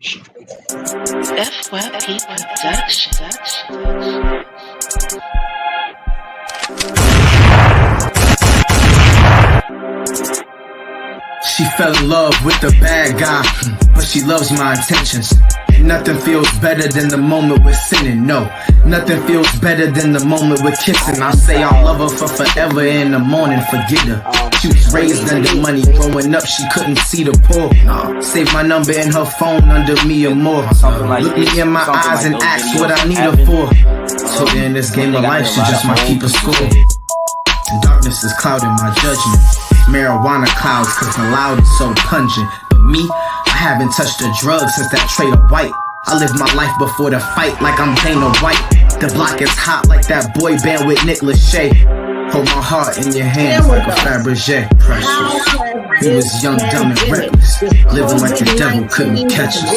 FYP Production. She fell in love with the bad guy, but she loves my intentions. Nothing feels better than the moment we're sinning, no. Nothing feels better than the moment we're kissing. I say I'll love her for forever, in the morning forget her. She was raised under money, growing up she couldn't see the poor. Save my number in her phone under me or more. Look me in my eyes and ask what I need her for. So in this game of life she just might keep a score. And darkness is clouding my judgment. Marijuana clouds cause the loud is so pungent. But me, I haven't touched a drug since that tray of white. I live my life before the fight like I'm Dana White. The block is hot like that boy band with Nick Lachey. Hold my heart in your hands like a Fabergé. Precious. We was young, dumb, and reckless. Living like the devil couldn't catch us.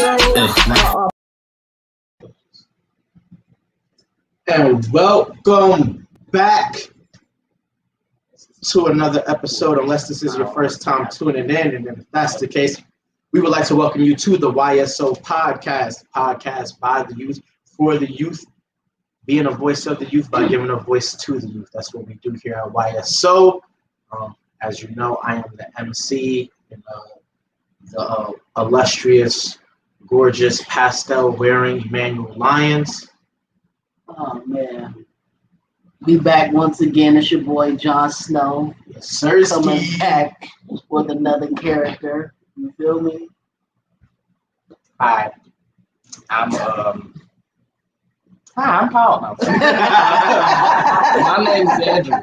And welcome back to another episode, unless this is your first time tuning in, and if that's the case, we would like to welcome you to the YSO podcast by the youth, for the youth, being a voice of the youth by giving a voice to the youth. That's what we do here at YSO. As you know, I am the MC in the illustrious, gorgeous, pastel-wearing Emmanuel Lyons. Oh, man. Be back once again. It's your boy, Jon Snow. Yes, sir. Coming back with another character. You feel me? Hi, I'm Paul. My name's Andrew,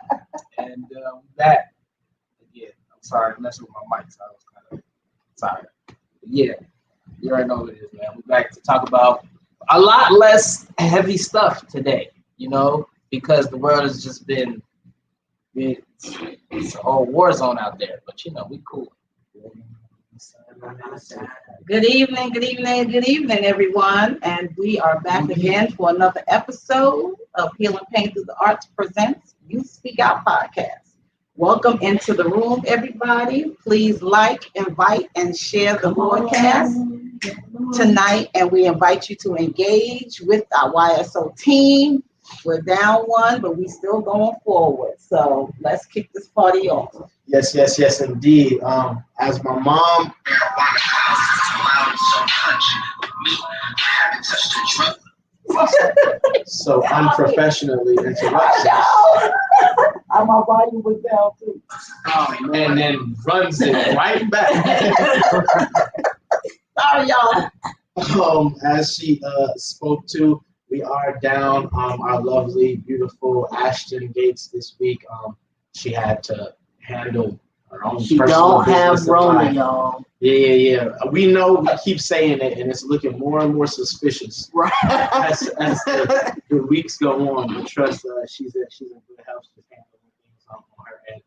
and back again. I'm sorry, I'm messing with my mic, so I was kind of tired. But yeah, you already know what it is, man. We're back to talk about a lot less heavy stuff today, you know, because the world has just been, it's a whole war zone out there, but you know, we cool. Good evening, everyone. And we are back again for another episode of Healing Pain Through the Arts presents Youth Speak Out podcast. Welcome into the room, everybody. Please like, invite, and share the broadcast tonight. And we invite you to engage with our YSO team. We're down one, but we still going forward. So let's kick this party off. Yes, indeed. As my mom, so unprofessionally interrupts us. My body was down too. And then runs it right back. Sorry, y'all. As she spoke to, we are down our lovely, beautiful Ashton Gates this week. She had to handle her own She personal don't have business. Rona, y'all. Yeah. We know, we keep saying it, and it's looking more and more suspicious Right. as the weeks go on. But trust she's in good health. She's handling things on her end.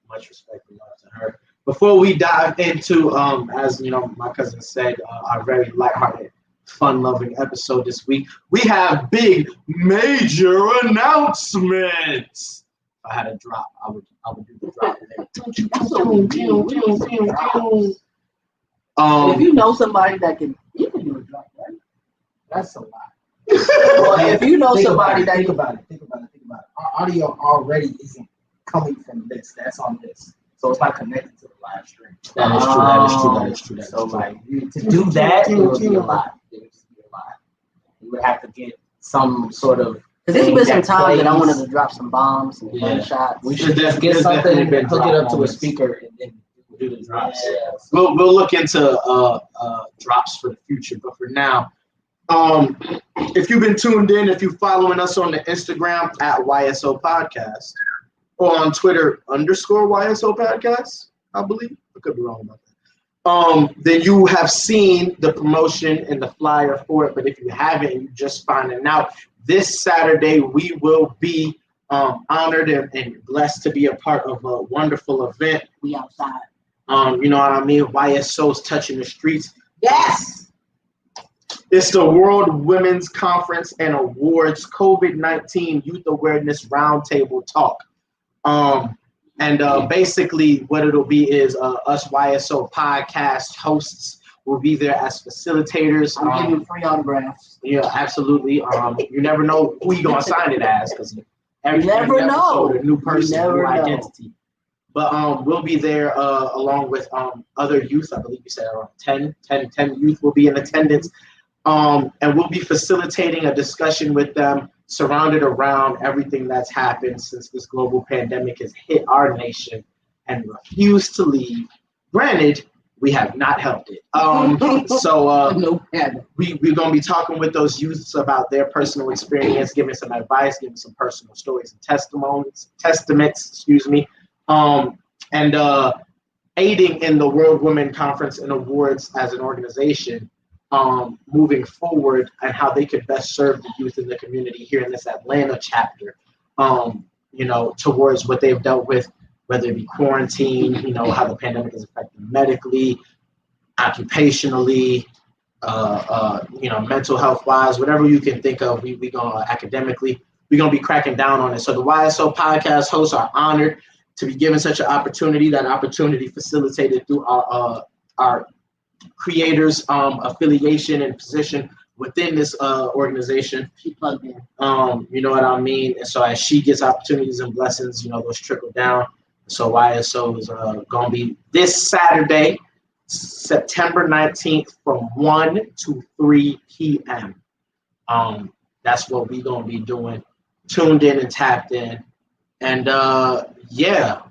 Much respect and love to her. Before we dive into, as you know, my cousin said, our very lighthearted, fun-loving episode this week, we have big, major announcements. If I had a drop, I would do the drop. If you know somebody that can, you can do a drop, right? That's a lot. Well, if you know somebody that think can, about it. Our audio already isn't coming from this. That's on this. So it's not connected to the live stream. That is true. So like to do that, it would be a lot. You would have to get some sort of. because there's been some that times that I plays. wanted to drop some bombs and gunshots. We should just get There's something, definitely been hook it drop up to a moments. speaker, and then do the drops. Yeah. We'll look into drops for the future, but for now, if you've been tuned in, if you're following us on the Instagram at YSO Podcast or on Twitter _YSO Podcast, I believe. I could be wrong about that. Then you have seen the promotion and the flyer for it. But if you haven't, and you're just finding out, this Saturday we will be honored and blessed to be a part of a wonderful event. We outside. You know what I mean? YSO's touching the streets. Yes. It's the World Women's Conference and Awards COVID-19 Youth Awareness Roundtable Talk. Basically what it'll be is us YSO podcast hosts will be there as facilitators. I'm giving free autographs. Yeah, absolutely. You never know who you're gonna sign it as, because every never know. episode, a new person, You never new know. identity. But we'll be there along with other youth. I believe you said around 10 youth will be in attendance. And we'll be facilitating a discussion with them surrounded around everything that's happened since this global pandemic has hit our nation and refused to leave. Granted, we have not helped it. No panic. We're going to be talking with those youths about their personal experience, giving some advice, giving some personal stories and testaments, and aiding in the World Women Conference and Awards as an organization, moving forward, and how they could best serve the youth in the community here in this Atlanta chapter, towards what they've dealt with, whether it be quarantine, how the pandemic has affected them medically, occupationally, mental health wise, whatever you can think of, we gonna academically, we're gonna be cracking down on it. So the YSO podcast hosts are honored to be given such an opportunity. That opportunity facilitated through our creators' affiliation and position within this organization. She plugged in. You know what I mean? And so as she gets opportunities and blessings, those trickle down. So YSO is gonna be this Saturday, September 19th from 1 to 3 p.m. That's what we're gonna be doing. Tuned in and tapped in. And yeah.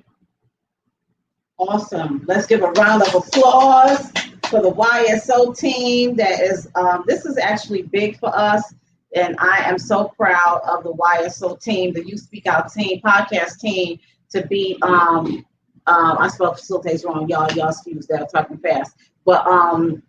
Awesome. Let's give a round of applause for the YSO team. That is, this is actually big for us. And I am so proud of the YSO team, the You Speak Out team, podcast team, to be, I spelled facilitates wrong, y'all excuse that, I'm talking fast. But I'm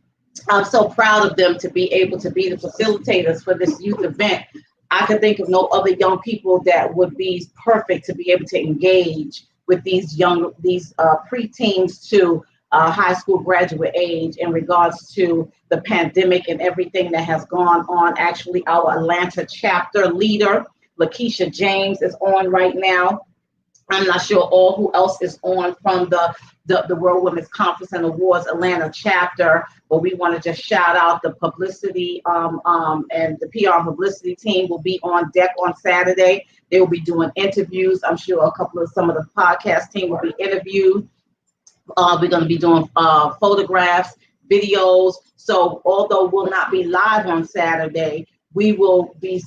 so proud of them to be able to be the facilitators for this youth event. I could think of no other young people that would be perfect to be able to engage with these preteens to high school graduate age in regards to the pandemic and everything that has gone on. Actually, our Atlanta chapter leader, Lakeisha James, is on right now. I'm not sure who else is on from the World Women's Conference and Awards Atlanta chapter, but we want to just shout out the publicity and the PR and publicity team will be on deck on Saturday. They will be doing interviews. I'm sure some of the podcast team will be interviewed. We're going to be doing photographs, videos. So although we'll not be live on Saturday, we will be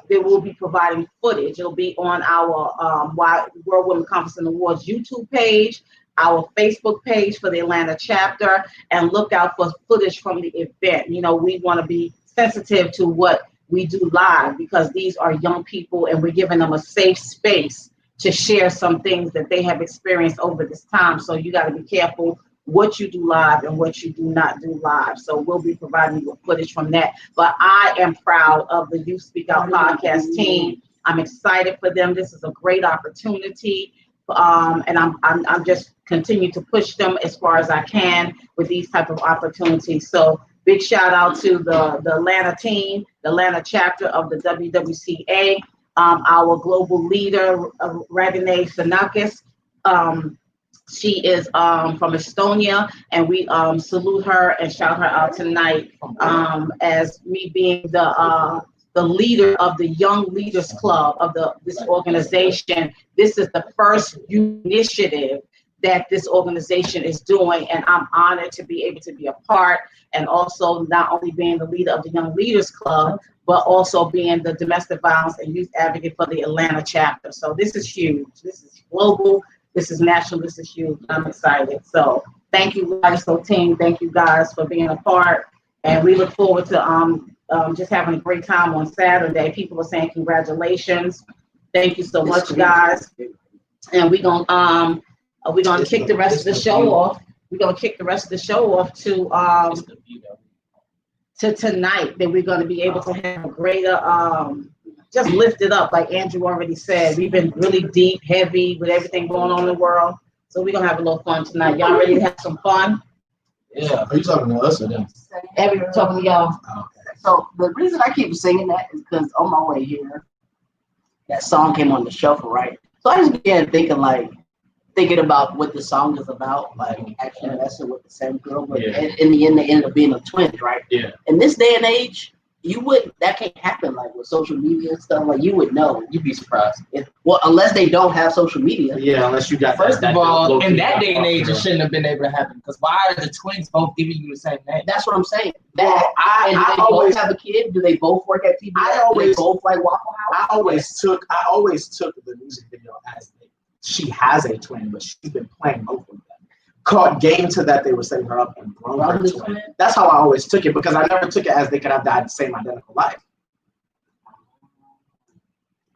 they will be providing footage. It'll be on our World Women Conference and Awards YouTube page, our Facebook page for the Atlanta chapter, and look out for footage from the event. We want to be sensitive to what we do live because these are young people and we're giving them a safe space to share some things that they have experienced over this time. So you got to be careful what you do live and what you do not do live. So we'll be providing you with footage from that. But I am proud of the You Speak Out podcast team. I'm excited for them. This is a great opportunity. And I'm just continue to push them as far as I can with these type of opportunities. So big shout out to the Atlanta team, the Atlanta chapter of the WWCA, our global leader, Ragane Sanakis. She is from Estonia, and we salute her and shout her out tonight as me being the leader of the Young Leaders Club of this organization. This is the first initiative that this organization is doing, and I'm honored to be able to be a part, and also not only being the leader of the Young Leaders Club, but also being the domestic violence and youth advocate for the Atlanta chapter. So this is huge. This is global. This is national. This is huge. I'm excited. So thank you, YSO team. Thank you guys for being a part, and we look forward to just having a great time on Saturday. People are saying congratulations. Thank you so much, guys. And we're gonna kick the rest of the show off. We're gonna kick the rest of the show off to tonight. That we're gonna be able to have a greater just lift it up, like Andrew already said. We've been really deep, heavy with everything going on in the world. So we're gonna have a little fun tonight. Y'all ready to have some fun? Yeah. Are you talking to us or them? Talking to y'all. Okay. So the reason I keep singing that is because on my way here, that song came on the shuffle, right? So I just began thinking, like, thinking about what the song is about, like actually messing with the same girl, but Yeah. in the end they end up being a twins, right? Yeah. In this day and age, that can't happen like with social media and stuff. Like you would know. You'd be surprised. Well, unless they don't have social media. Yeah, unless you got First that of all, low-key in that day and off age, the- it shouldn't have been able to happen. Because why are the twins both giving you the same name? That's what I'm saying. Well, And do I they always both have a kid? Do they both work at TBS? I always- Do they both like Waffle House? I always took the music video as she has a twin, but she's been playing both of them. Caught game to that they were setting her up and grown her Brother's twin. twin? That's how I always took it because I never took it as they could have died the same identical life.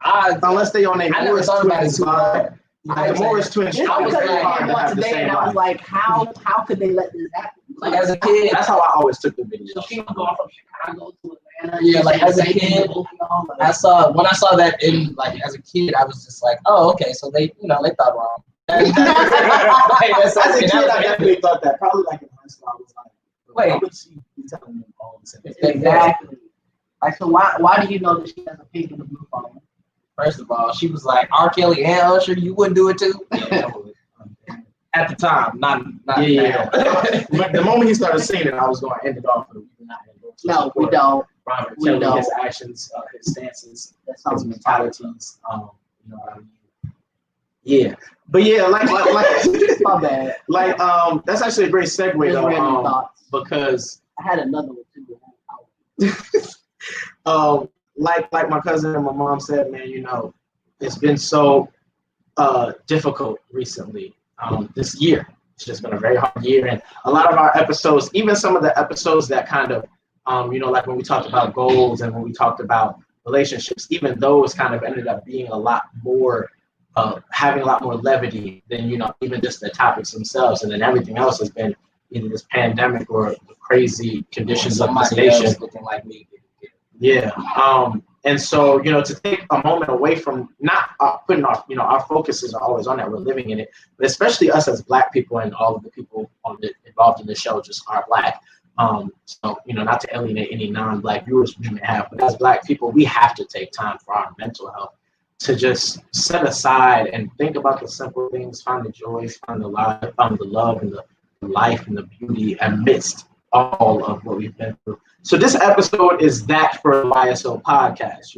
Unless they on a I never Morris thought about twins it too vibe. hard. The Morris twins Just try because very I hard came to on have the today same and I was vibe. like, how could they let this happen? Like as a kid, That's how I always took the video. So she was going from Chicago to Atlanta. Yeah, like as a Same kid, people, you know, like- when I saw that in like as a kid, I was just like, oh, okay, so they they thought wrong. As a kid, I That's definitely thought that. Probably like in high school, I was like, Wait. why would she be telling them all the same thing? Exactly. Like, so why do you know that she has a pink and a blue phone? First of all, she was like, R. Kelly and Usher, you wouldn't do it too? At the time, not Yeah. now. But the moment he started singing it, I was going to end it off with No, we don't. Robert We Kelly, don't. his actions, his stances, That his sounds mentalities. You know what I mean? Yeah, but yeah, like my bad. that's actually a great segue Just random though, thoughts. because I had another one too. like my cousin and my mom said, man, it's been so difficult recently. This year, it's just been a very hard year, and a lot of our episodes, even some of the episodes that kind of, like when we talked about goals and when we talked about relationships, even those kind of ended up being a lot more, having a lot more levity than even just the topics themselves, and then everything else has been either this pandemic or the crazy conditions of this Somebody nation. else looking like me. Yeah. And so, to take a moment away from not putting our focuses are always on that, we're living in it, but especially us as Black people, and all of the people involved in the show just are Black. So, not to alienate any non-Black viewers we may have, but as Black people, we have to take time for our mental health to just set aside and think about the simple things, find the joys, find the love, and the life and the beauty amidst all of what we've been through. So this episode is that for the YSO podcast.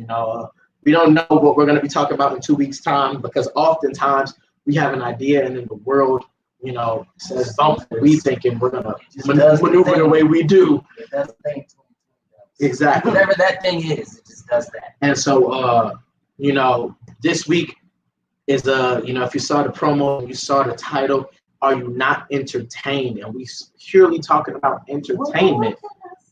We don't know what we're going to be talking about in 2 weeks' time, because oftentimes we have an idea and then the world, says don't. We thinking we're going to maneuver the way we do. It does the thing. Exactly. Whatever that thing is, it just does that. And so, this week is if you saw the promo and you saw the title, are you not entertained? And we purely talking about entertainment.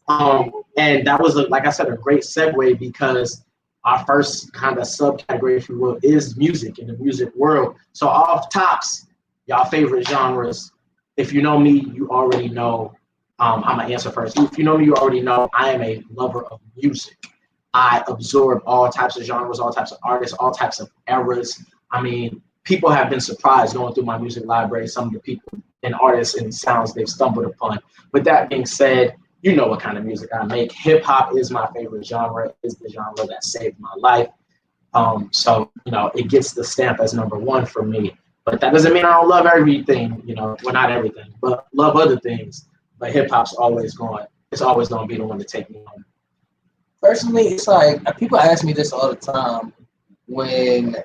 And that was, like I said, a great segue, because our first kind of subcategory, if you will, is music in the music world. So off tops, y'all favorite genres. If you know me, you already know. I'm gonna answer first. If you know me, you already know I am a lover of music. I absorb all types of genres, all types of artists, all types of eras. I mean, people have been surprised going through my music library, some of the people and artists and sounds they've stumbled upon. With that being said, you know what kind of music I make. Hip hop is my favorite genre, is the genre that saved my life. So, it gets the stamp as number one for me. But that doesn't mean I don't love everything, well, not everything, but love other things. But hip hop's always going to be the one to take me home. Personally, it's like people ask me this all the time whenever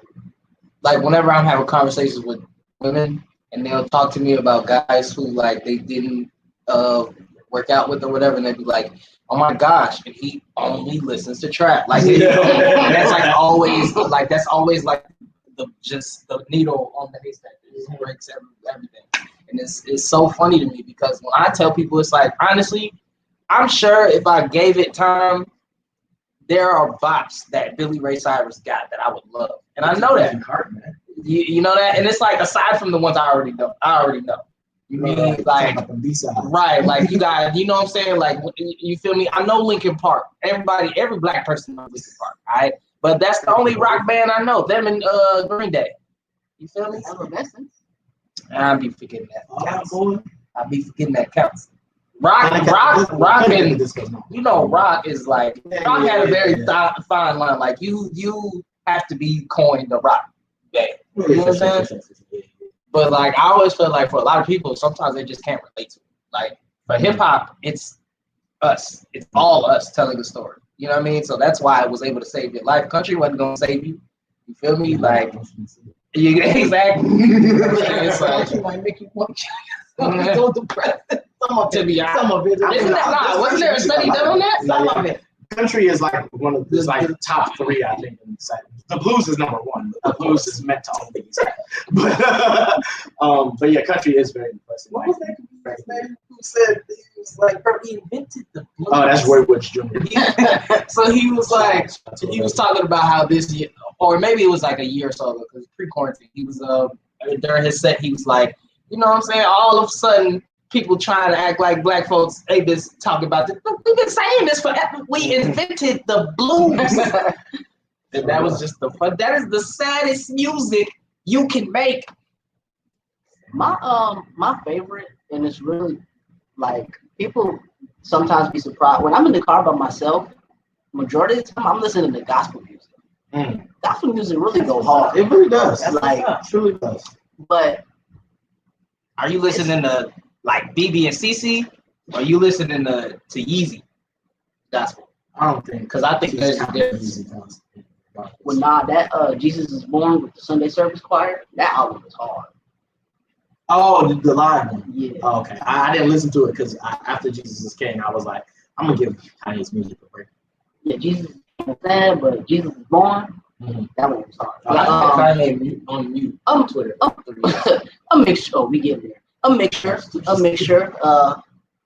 I'm having conversations with women, and they'll talk to me about guys who they didn't work out with or whatever, and they'd be like, "Oh my gosh, and he only listens to trap." And that's always the needle on the haystack. It just breaks everything. And it's so funny to me, because when I tell people, it's like, honestly, I'm sure if I gave it time, there are bops that Billy Ray Cyrus got that I would love. And I know that. You know that? And it's like, aside from the ones I already know. You mean right, you got, you know what I'm saying? Like, you feel me? I know Linkin Park. Every Black person knows Linkin Park, all right? But that's the only rock band I know. Them and Green Day. You feel me? I'll be forgetting that counts. I'll be forgetting that counts. Rock, and rock is like, rock had a very fine line. Like, you have to be coined the rock band. You know what I'm saying? But like I always feel like for a lot of people, sometimes they just can't relate to it. Like for hip hop, it's us. It's all us telling the story. You know what I mean? So that's why I was able to save your life. Country wasn't gonna save you. You feel me? Like you exactly. It's like You might make you want to so depressed. Some of it. Isn't that, wasn't there a study done on that? Some of it. Country is like one of the top three, I think. In the blues is number one. The blues is meant to only be sad. But yeah, country is very impressive. What was that man who said he was like, he invented the blues? Oh, that's Roy Woods Jr. So he was like, he was talking about how this year, or maybe it was like a year or so ago, because pre-quarantine, he was during his set, he was like, you know what I'm saying? All of a sudden, people trying to act like black folks ain't been talking about this. We've been saying this forever. We invented the blues. And that was just that is the saddest music you can make. My favorite, and it's really like people sometimes be surprised when I'm in the car by myself. Majority of the time, I'm listening to gospel music. Gospel music really go hard. It really does. Like, it truly does. But are you listening to like BB and CC, or are you listening to Yeezy gospel? I don't think, because I think there's a difference. Well, that Jesus is Born with the Sunday Service Choir, that album is hard. Oh, the live one. Yeah. Oh, okay. I didn't listen to it because after Jesus is King, I was like, I'm gonna give Kanye's music a break. Yeah, Jesus is sad, but Jesus is Born. That one was hard. Kanye on mute on Twitter. A mixture. Oh, we get there. A mixture.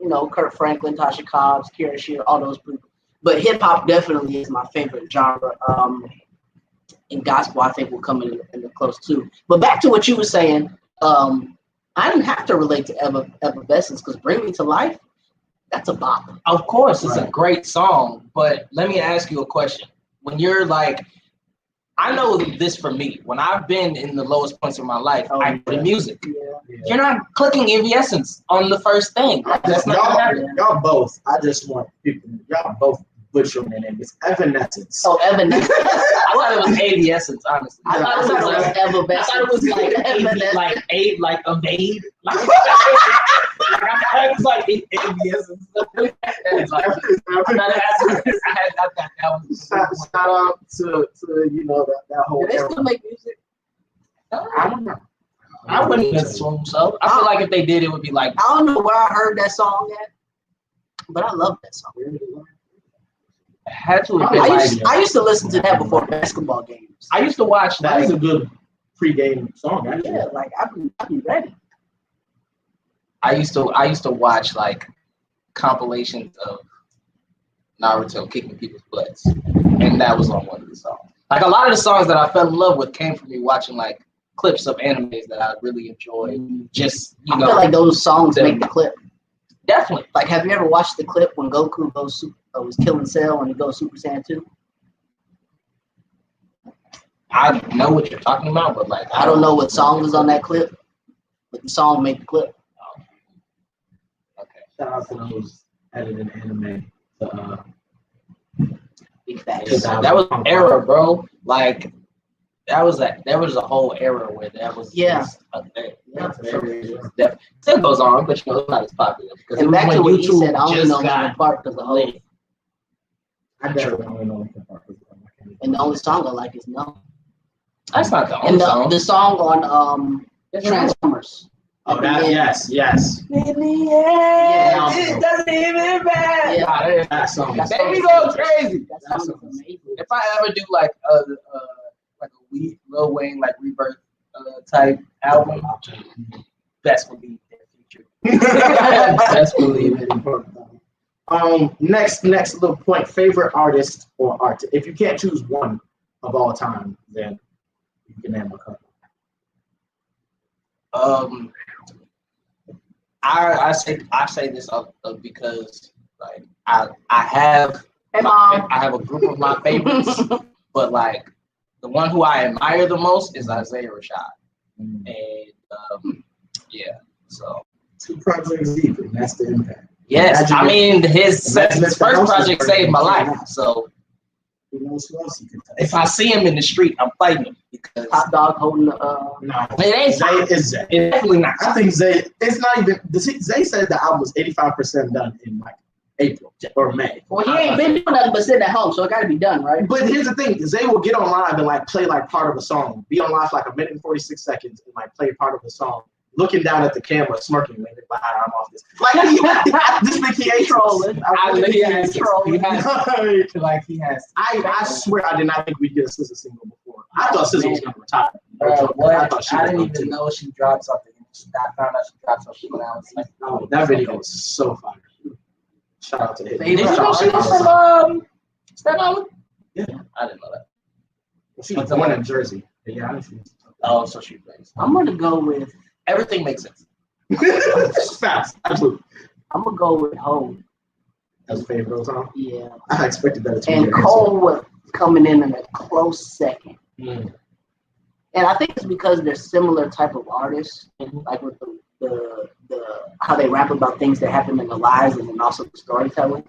You know, Kurt Franklin, Tasha Cobbs, Kira Shear, all those people. But hip hop definitely is my favorite genre. And gospel, I think, will come in the close too. But back to what you were saying, I didn't have to relate to Effervescence because "Bring Me to Life," that's a bop. Of course, it's a great song. But let me ask you a question. When you're like, I know this for me. When I've been in the lowest points of my life, I go to music. Yeah. You're not clicking Effervescence on the first thing. That's not gonna happen. Y'all both. I just want people. Y'all both butcher my name. It's Evanescence. Oh, Evanescence. I thought it was Effervescence, honestly. I thought it was Effervescence. I thought it was like evade. Like I was like Effervescence. Shout out to you know that whole. Do they still make music? I don't know. I wouldn't assume so. I feel like if they did, it would be like, I don't know where I heard that song at, but I love that song. had to. I used to listen to that before basketball games. I used to watch That is a good pre-game song, actually. Yeah, like I'd be ready. I used to watch like compilations of Naruto kicking people's butts, and that was on one of the songs. Like a lot of the songs that I fell in love with came from me watching like clips of animes that I really enjoyed. Just I feel like those songs make the clip. Definitely. Like, have you ever watched the clip when Goku was killing Cell and he goes Super Saiyan 2? I know what you're talking about, but like I don't know what song was on that clip, but the song made the clip. Okay. Shout out to those edited anime. Big facts. That was an era, bro. Like there was a whole era where that was just a thing. Yeah, for sure. Still goes on, but you know it's not as popular. And back to what he said, I only know Linkin Park because of Hov. I definitely don't know Linkin Park. And the only song I like is No. That's not the only And song. the song on Transformers. Oh, that, yes. Yeah. It doesn't even matter. Yeah. That song. Baby go crazy. That song is amazing. If I ever do like a Lil Wayne like Rebirth type album, best believe their future. Best believe it. Next little point. Favorite artist or artist. If you can't choose one of all time, then you can name a couple. I say this because like I have Hey, Mom. I have a group of my favorites, but like the one who I admire the most is Isaiah Rashad, and yeah, so 2 projects deep, and that's the impact. yes, I mean his Imagine first project saved my life, so Who knows who else he could touch? If I see him in the street, I'm fighting him because Top Dog holding the. No, it ain't Zay is Zay. It's definitely not. I think Zay. It's not even. Zay said the album was 85% done in like April or May. Well, he ain't been doing nothing but sitting at home, so it got to be done, right? But here's the thing: Zay will get on live and like play like part of a song, be on live for like a minute and 46 seconds, and like play part of the song, looking down at the camera, smirking, like, I'm off this. Like I just think he ain't Trolling. I think he has. trolling. He has. I swear I did not think we'd get a SZA single before. I thought SZA was gonna retire. What? thought she I was didn't going even to. know she dropped something. I found out she dropped something when I was like, Oh, that video was so fire. Shout out to him. Did you know she was from Staten Island? Yeah. I didn't know that. She was born in Jersey. But yeah, I Oh, so she plays. I'm gonna go with. Everything makes sense. Fast, absolutely. I'm gonna go with Hov. That's a favorite song. Yeah. I expected that to be And your answer. Cole was coming in a close second. Mm. And I think it's because they're similar type of artists, like with the how they rap about things that happen in their lives and then also the storytelling.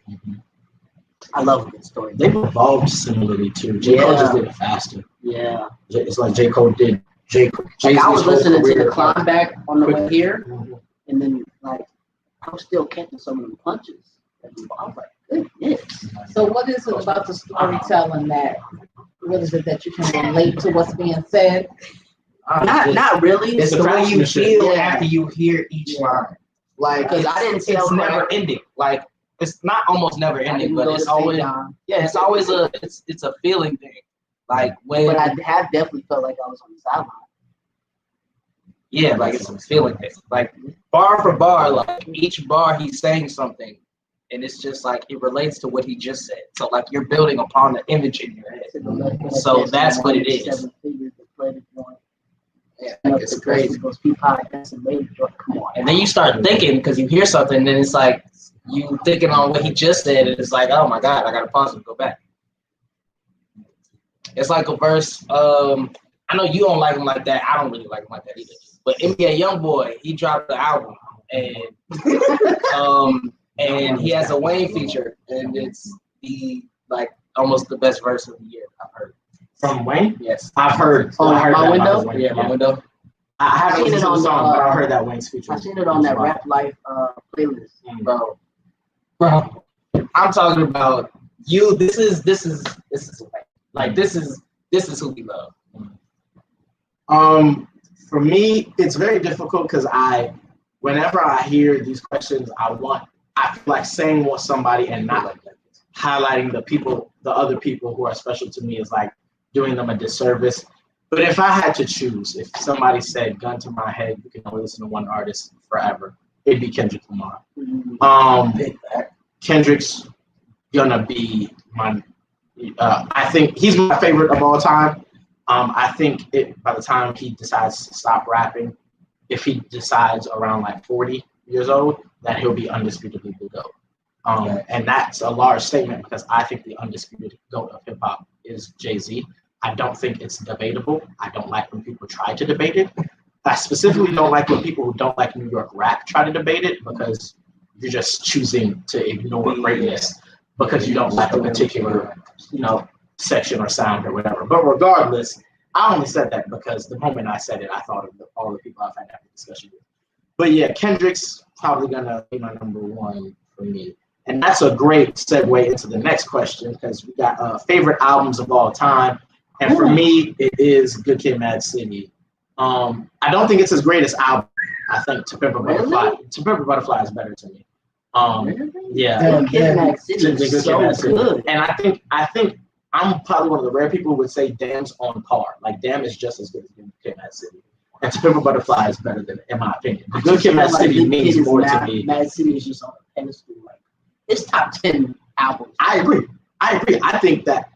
I love a good story. They've evolved similarly too. J. Cole Yeah. just did it faster. Yeah. It's like J. Cole did Like I was listening to the Climb Back on the way here, Mhm. and then like I was still catching some of the punches. And I was like, goodness. So what is it about the storytelling that, what is it that you can relate to what's being said? Not really. It's the way you craftsmanship. feel Yeah. after you hear each line. Like Because I didn't tell it's never Craig- ending. Like it's not almost never I ending, didn't but go it's to St. always John, it's always it's a feeling thing. Like when but I have definitely felt like I was on the sideline. yeah, like it's a feeling thing. Like bar for bar, like each bar he's saying something, and it's just like it relates to what he just said. So like you're building upon the image in your head. So that's what it is. 7 figures to play the joint. Yeah, like it's crazy. Those people podcasts and made the joint. Come on. And then you start thinking because you hear something, and then it's like you thinking on what he just said, and it's like, oh my god, I gotta pause and go back. It's like a verse. I know you don't like him like that. I don't really like him like that either. But NBA YoungBoy, he dropped the album, and he has a Wayne feature, and it's almost the best verse of the year I've heard. From Wayne? Yes. I've heard. Oh, I heard My that Window? about Wayne. Yeah, my window. I haven't I've seen listened it to the on, song, but I heard that Wayne's feature. I seen it on that Rap Life playlist. Bro, I'm talking about you. This is Wayne. Like this is who we love. For me, it's very difficult because whenever I hear these questions, I feel like saying what somebody and not highlighting the other people who are special to me is like doing them a disservice. But if I had to choose, if somebody said gun to my head, you can only listen to one artist forever, it'd be Kendrick Lamar. Kendrick's gonna be I think he's my favorite of all time. I think by the time he decides to stop rapping, if he decides around like 40 years old, that he'll be undisputably the GOAT. And that's a large statement because I think the undisputed GOAT of hip hop is Jay-Z. I don't think it's debatable. I don't like when people try to debate it. I specifically don't like when people who don't like New York rap try to debate it because you're just choosing to ignore greatness because you don't like a particular, section or sound or whatever. But regardless, I only said that because the moment I said it, I thought of all the people I've had that discussion with. But yeah, Kendrick's probably gonna be my number one for me. And that's a great segue into the next question because we got favorite albums of all time. And for me, it is Good Kid, Mad City. I don't think it's his greatest album. I think To Pimp a Butterfly is better to me. Yeah. Kid Mad City is so good. And I think I'm probably one of the rare people who would say Damn's on par. Like Damn is just as good as Good Kid, Mad City. And To Pimp a Butterfly is better than, in my opinion. Good Kid, Mad City means more to me. Mad City is just on a pedestal. Like it's top 10 albums. I agree. I think that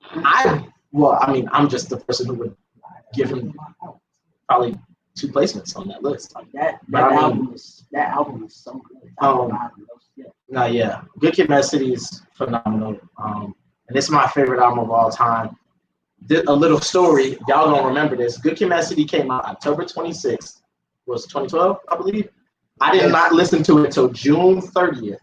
I'm just the person who would give him probably 2 placements on that list. Like that album is so good. Yeah. Good Kid, Mad City is phenomenal. And it's my favorite album of all time. A little story, y'all don't remember this. Good Kid, Mad City came out October 26th, was 2012, I believe. I did not listen to it until June 30th,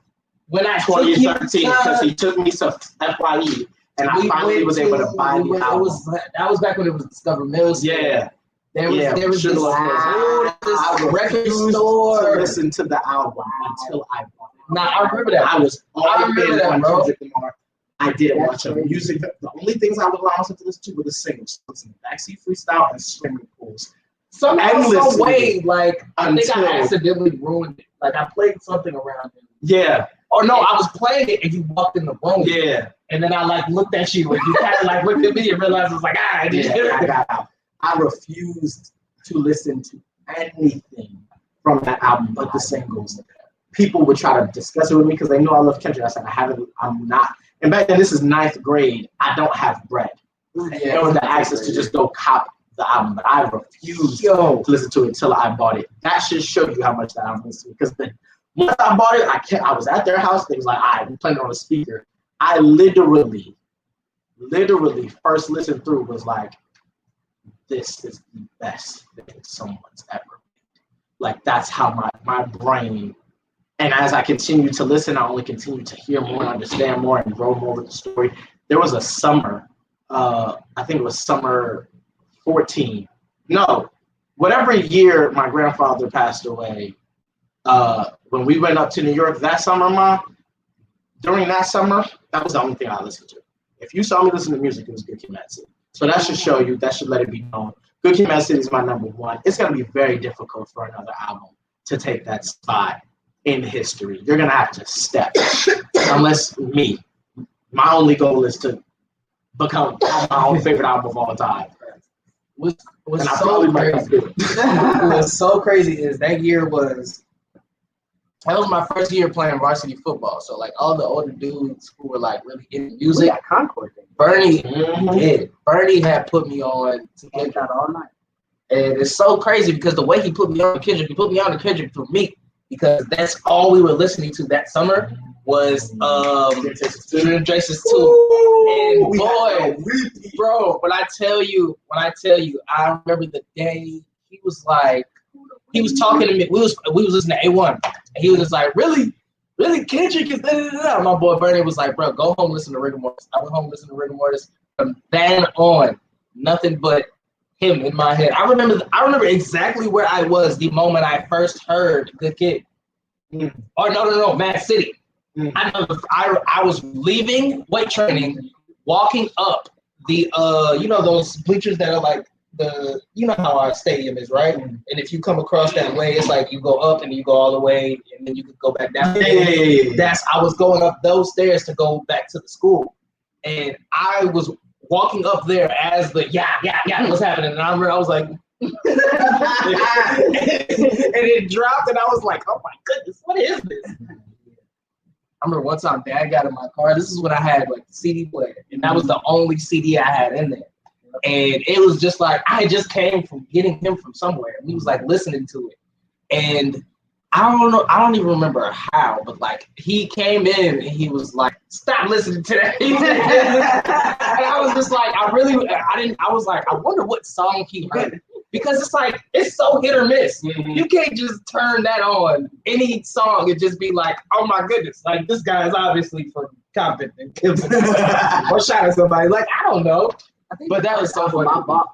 When I 2013, because he took me to FYE, and I finally was able to buy the album. That was back when it was Discover Mills. Yeah. There was Sugar this Loaf Mills. I record refused store. to listen to the album until I bought it. Nah, I remember that. I was all remember in that, on bro. Kendrick Lamar. I didn't That's watch the crazy. music. The only things I would allow myself to listen to were the singles. Listen to Backseat Freestyle and Swimming Pools. Somehow, some Endlessly. way, like I think I Until- accidentally ruined it. Like I played something around it. Yeah, Or no, I was playing it and you walked in the room. yeah. And then I like looked at you and you kind of like looked at me and realized I was like, I Yeah, I got out. I refused to listen to anything from that album but the singles. People would try to discuss it with me because they know I love Kendrick. I said, I'm not. And back then, this is 9th grade. I don't have bread. Or the access to just go cop the album. But I refused to listen to it until I bought it. That should show you how much that album is to me. Because once I bought it, I was at their house. They was like, all right, we playing it on the speaker. I literally first listen through was like, this is the best thing someone's ever made. Like that's how my brain, and as I continue to listen, I only continue to hear more, understand more, and grow more with the story. There was a summer, I think it was summer 14. No, whatever year my grandfather passed away, when we went up to New York that summer, during that summer, that was the only thing I listened to. If you saw me listen to music, it was Good Kid, Mad City. So that should show you, that should let it be known. Good Kid, Mad City is my number one. It's going to be very difficult for another album to take that spot in history. You're going to have to step. Unless me. My only goal is to become my own favorite album of all time. What's And I so probably might not crazy. do it. What's so crazy is that was my first year playing varsity football. So like all the older dudes who were like really into We music, got Concord thing. Bernie Mhm. did. Bernie had put me on to Played Kendrick. out all night. And it's so crazy because the way he put me on to Kendrick, he put me on to Kendrick for me. Because that's all we were listening to that summer was Children of Jason 2. And boy, bro, when I tell you, I remember the day he was talking to me. We was listening to A1, and he was just like, really, Kendrick is da. My boy Bernie was like, bro, go home, listen to Rigor Mortis. I went home, listen to Rigor Mortis. From then on, nothing but him in my head. I remember exactly where I was the moment I first heard Good Kid. Or no, Mad City. I was leaving weight training, walking up the those bleachers that are like how our stadium is, right? And if you come across that way, it's like you go up and you go all the way and then you can go back down. I was going up those stairs to go back to the school. And I was walking up there as the what's happening. And I remember I was like and it dropped and I was like, oh my goodness, what is this? I remember one time Dad got in my car. This is when I had like the CD player, and that was the only CD I had in there. And it was just like I just came from getting him from somewhere. And he was like listening to it, and I don't know. I don't even remember how, but like he came in and he was like, "Stop listening to that." And I was just like, I was like, I wonder what song he heard. Because it's like, it's so hit or miss. Mhm. You can't just turn that on any song and just be like, oh my goodness, like this guy is obviously from Compton and killed or shot at somebody. Like, I don't know. But that was so funny. My boss.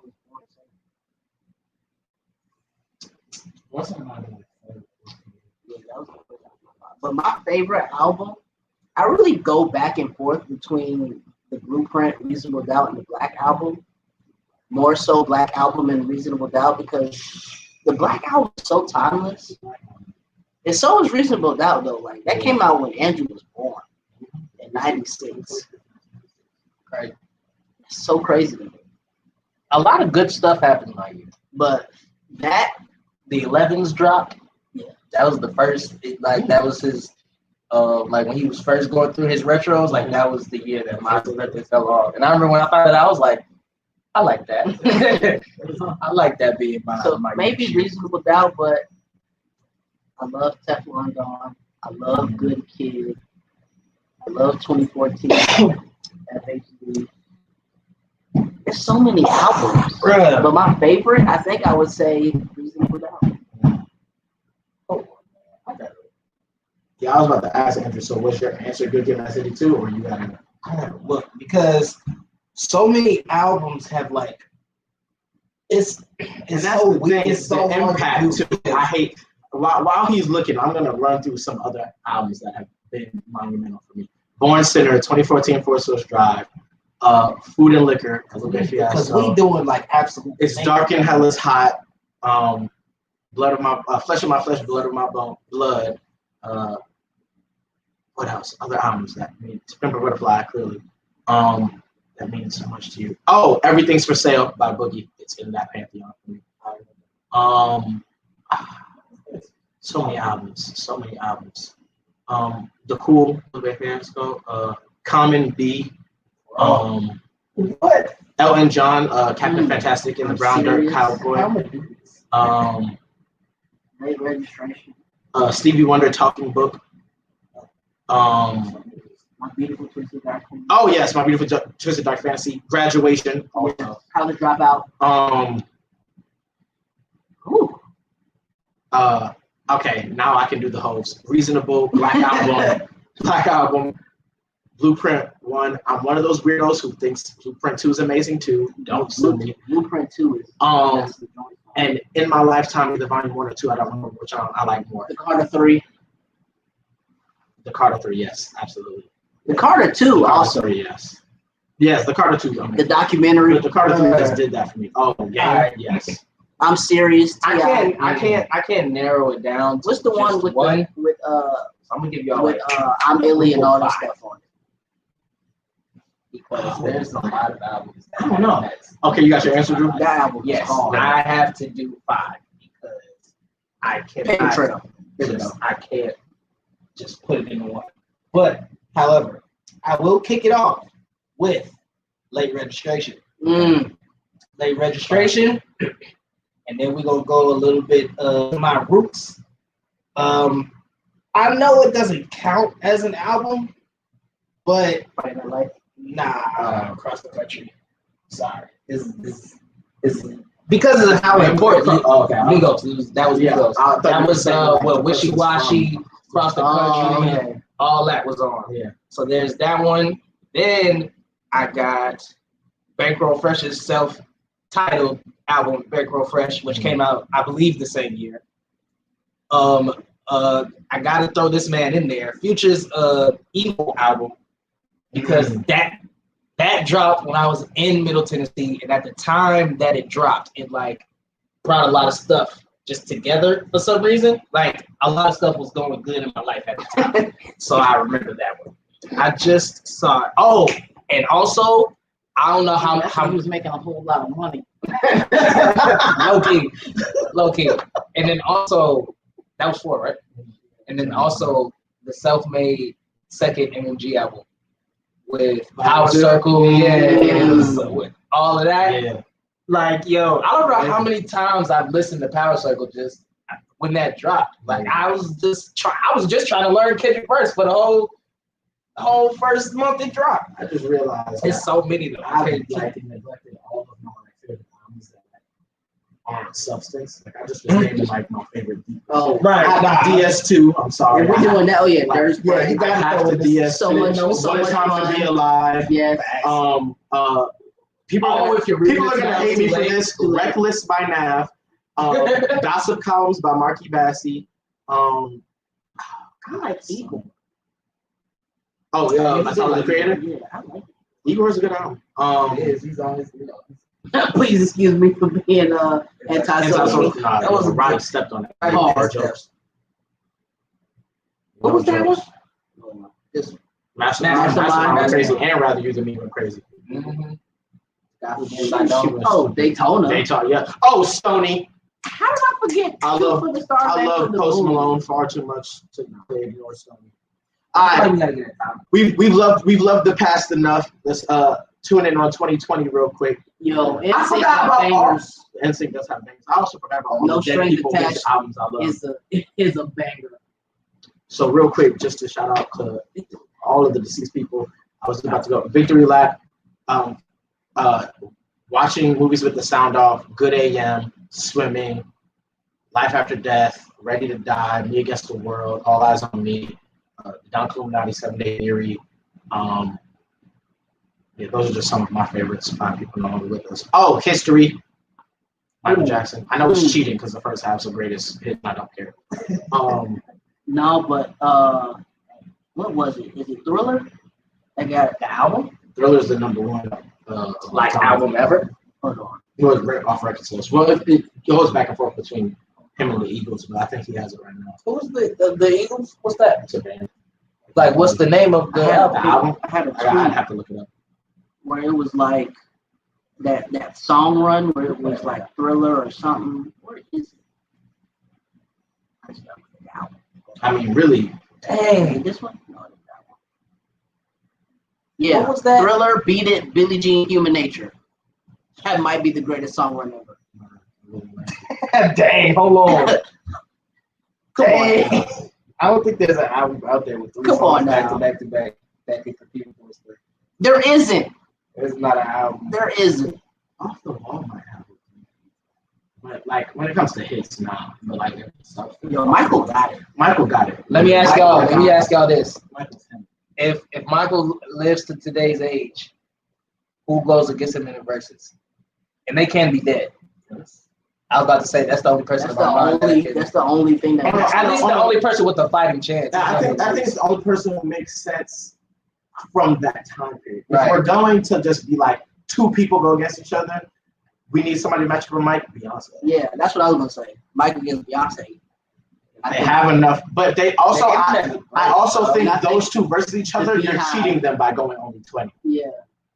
But my favorite album, I really go back and forth between the Blueprint, Reasonable Doubt, and the Black Album. More so Black Album and Reasonable Doubt because the Black Album is so timeless. And so is Reasonable Doubt though. Like that came out when Andrew was born in '96. Right. It's so crazy to me. A lot of good stuff happened that year. But that The 11s dropped. Yeah. That was the first, that was his, like when he was first going through his retros, like that was the year that my birthday fell off. And I remember when I found it, I was like, I like that. I like that being my so my maybe year. Reasonable Doubt, but I love Teflon Don. I love Good Kid. I love 2014. FHD. There's so many albums. Bruh. But my favorite, I think I would say Reasonable Doubt. Yeah, I was about to ask Andrew, so what's your answer? Good Kid, Mad City 2, or you got I gotta look because so many albums have like it's And that's so the weak. thing, It's so the hard impact to too. do. I hate while he's looking, I'm gonna run through some other albums that have been monumental for me. Born Sinner, 2014 Four Source Drive, Food and Liquor, a little bit Because we fiasco. doing like absolute. It's Dark and Hell is Hot, Blood of My Flesh of My Flesh, Blood of My Bone, Blood. What else? Other albums that mean To Pimp a Butterfly, clearly. That means so much to you. Oh, Everything's for Sale by Boogie. It's in that pantheon for me. So many albums. The Cool, a little bit fiasco. Common B. What? Elton John, Captain Fantastic in the Brown Dirt Cowboy. Late registration. Stevie Wonder, Talking Book. My Beautiful Twisted Dark Fantasy. Oh yes, My Beautiful Twisted Dark Fantasy. Graduation. Also. College Dropout. Okay, now I can do the host. Reasonable, Black Album, Blueprint 1. I'm one of those weirdos who thinks Blueprint 2 is amazing too. Don't sue me. Blueprint 2 is that's the joint. And in my lifetime, either volume 1 or 2, I don't remember which one I like more. The Carter 3. The Carter 3, yes, absolutely. The Carter 2 The Carter also. 3, yes. Yes, the Carter 2. The documentary. The Carter 3 just did that for me. Oh, yeah, yes. I'm Serious. I can't narrow it down. What's the one just with one? I'm gonna give y'all with like I'm Illy and all that 5. stuff on it. Because there's a lot of albums. I don't know. Okay, you got your answer, Drew? That album was Yes, hard. I have to do 5 because I Paper cannot. Trail. I can't just put it in one. But however, I will kick it off with Late Registration. Late Registration, and then we're gonna go a little bit my roots. I know it doesn't count as an album, but Across the Country. Sorry, is because of how important. Migos. That was Migos. That was Wishy Washy, Across the Country. All that was on. Yeah. So there's that one. Then I got Bankroll Fresh's self-titled album, Bankroll Fresh, which came out, I believe, the same year. I gotta throw this man in there. Future's Evil album, because that dropped when I was in Middle Tennessee, and at the time that it dropped, it like brought a lot of stuff just together for some reason. Like a lot of stuff was going good in my life at the time, so I remember that one. I just saw it. Oh, and also I don't know how he was making a whole lot of money. low key, and then also that was 4, right? And then also the self-made second MMG album with Power Circle, with all of that. Yeah. Like, yo, I don't know how many times I've listened to Power Circle just when that dropped. Like, I was just trying to learn Kendrick first for the whole first month it dropped. I just realized It's so many though. I've neglected all of my favorite albums that aren't substance. Like I just was naming like my favorite. Oh, Right. DS2. I'm sorry. If we're doing that, Like, there's you gotta have to DS2. so much Time to Be fun. Alive. Yes. People if you're reading are this gonna now, hate me too for late. this. Reckless by Nav. Gossip Columns by Marky Bassey. I like Eagle. Oh yeah, that's all the creator. Yeah, I like it. Igor is a good album. He's on his Please excuse me for being anti-social. That was a right stepped on it. Hard. Jokes. What was that one? Mastermind went crazy, and Rather You Than Me went crazy. Oh, Daytona. Yeah. Oh, Stoney. How did I forget? I love the Post Moon? Malone far too much to ignore Stoney. All All right, we've loved the past enough. Let's tune in on 2020 real quick. Yo, I forgot about bangers. NSYNC does have bangers. I also forgot about all No the Dead Strings People Attached albums I love. is a banger. So real quick, just to shout out to all of the deceased people. I was about to go Victory Lap, watching movies with the sound off, Good AM, Swimming, Life After Death, Ready to Die, Me Against the World, All Eyes on Me, Don Illuminati, 7 Day Theory, Yeah, those are just some of my favorites. 5 people no longer with us. Oh, History. Michael Jackson. I know it's cheating because the first half's the greatest hit. I don't care. No, but what was it? Is it Thriller? That got the album? Thriller's the number one album ever. Hold on. It was right off record sales. Well, it goes back and forth between him and the Eagles, but I think he has it right now. Who's the Eagles? What's that? It's a band. Like, what's the name of the album? I had a I'd tweet have to look it up. where it was like that song run where it was like Thriller or something. Where is it? I just got the album. I mean, really, Hey, this one? No, it's that one. Yeah, What was that? Thriller, Beat It, Billie Jean, Human Nature. That might be the greatest song run ever. Dang, hold on. Come Dang. on. I don't think there's an album out there with 3 Come songs on back now. to back to back that can compete with those 3. There isn't. It's not an album. There isn't. Off the wall might have it. But like when it comes to hits, nah. But like stuff. Yo, Michael got it. Michael got it. Let me ask y'all. Let me ask y'all this: Michael's him. If Michael lives to today's age, who goes against him in the verses? And they can be dead. I was about to say that's the only person. That's the only thing that. At least the only person with a fighting chance. I think it's the only person who makes sense from that time period. If Right. we're going to just be like 2 people go against each other, we need somebody to match up with Mike, Beyonce. Yeah, that's what I was gonna say. Michael against Beyonce. They have enough, but they also. They I also think I think those 2 versus each other, it's you're behind. cheating them by going only 20. Yeah,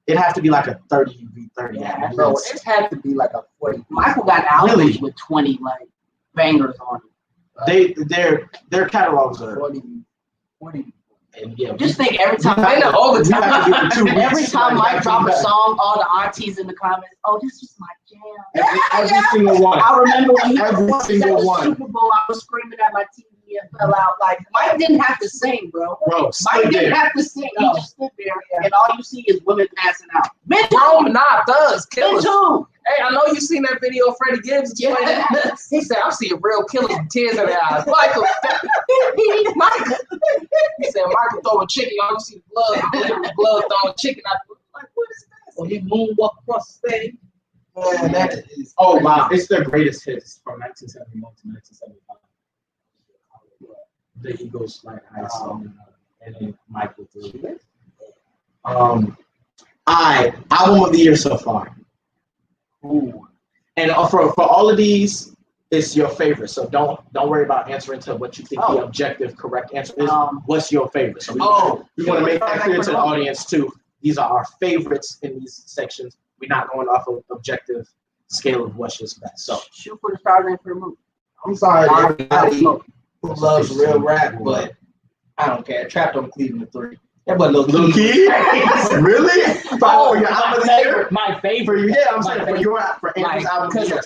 It'd have to be like a 30v30. Yeah, at Bro, least. it had to be like a 40. Michael got albums Really? with 20 like bangers on it. Their catalogs are. 40. And yeah, Just think every time. I know all the we have to give it 2 weeks. Every time Like, Mike drop a back to song, all the aunties in the comments, oh, this was my jam. Every single one. I remember when he Every was at single the one. Super Bowl, I was screaming at my TV and fell out. Like, Mike didn't have to sing, bro. Bro, Mike stood didn't there. have to sing. No. He just stood there, and all you see is women passing out. Men Bro, too. nah, thugs, Men killers. too. Hey, I know you seen that video of Freddie Gibbs. Yeah. He said, I'm seeing real killers with tears in their eyes. Michael. Michael. He said, Michael throwing chicken. All you see blood throwing chicken out. Like, what is this? When he moonwalk across the stage. Man, that is. Oh wow, it's their greatest hits from 1971 to 1975. The Eagles like highest song, and then Michael threw it. Album of the year so far. Ooh. And for all of these, it's your favorite. So don't worry about answering to what you think the objective correct answer is. What's your favorite? So we want to make that clear to the audience too. These are our favorites in these sections. We're not going off of objective scale of what's just best. So Shoot for the stars and for the moon. I'm sorry to everybody Smoke. who loves real rap, but I don't care. Trapped on Cleveland 3. That was Lil Key? Really? Oh, your album of the year? My favorite. Yeah, I'm saying for Andrew's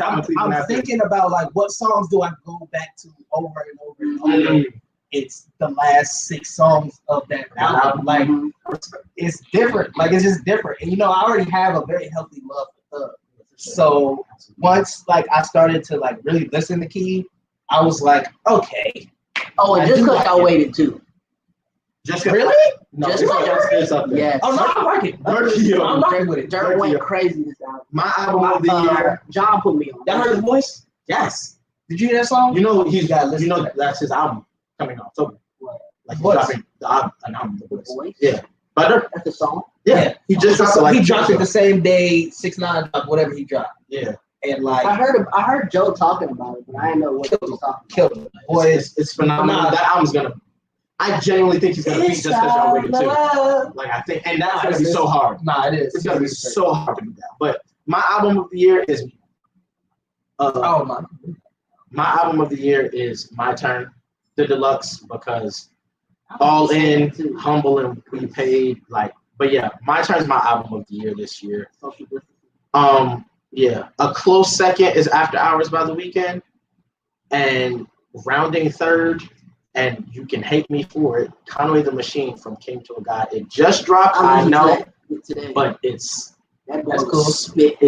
album of the year. I'm thinking about like what songs do I go back to over and over and over. It's the last 6 songs of that album. Like it's different. Like it's just different. And you know, I already have a very healthy love for Thug. So once like I started to like really listen to Key, I was like, okay. Oh, and I just do because like y'all it. waited too. Just Really? No, Just it's up there. Yes. Oh no, I like it. I'm rocking with it. Dirt went crazy this album. My album of the year. John put me on. Y'all heard his voice? Yes. Did you hear that song? You know he's gotta listen to that. that's his album coming out October. Like he's Voice. dropping an album, The Voice. Voice? Yeah. But That's the song. yeah, he just dropped it So like he dropped it the same day 6ix9ine dropped whatever he dropped. Yeah. And like I heard Joe talking about it, but I didn't know what he was talking killed him. Boy, It's phenomenal. Nah. That album's gonna. I genuinely think he's gonna beat just because y'all waited too. Like I think, and that's gonna be so hard. Nah, it is. It's gonna be so hard to beat that. But my album of the year is. Oh my. My album of the year is My Turn, the deluxe, because all in, humble, and we paid like. But yeah, My Turn is my album of the year this year. Yeah, a close second is After Hours by The Weeknd, and rounding third, and you can hate me for it, Conway the Machine from King to a God. It just dropped, I know, but it's that's cool. Spit.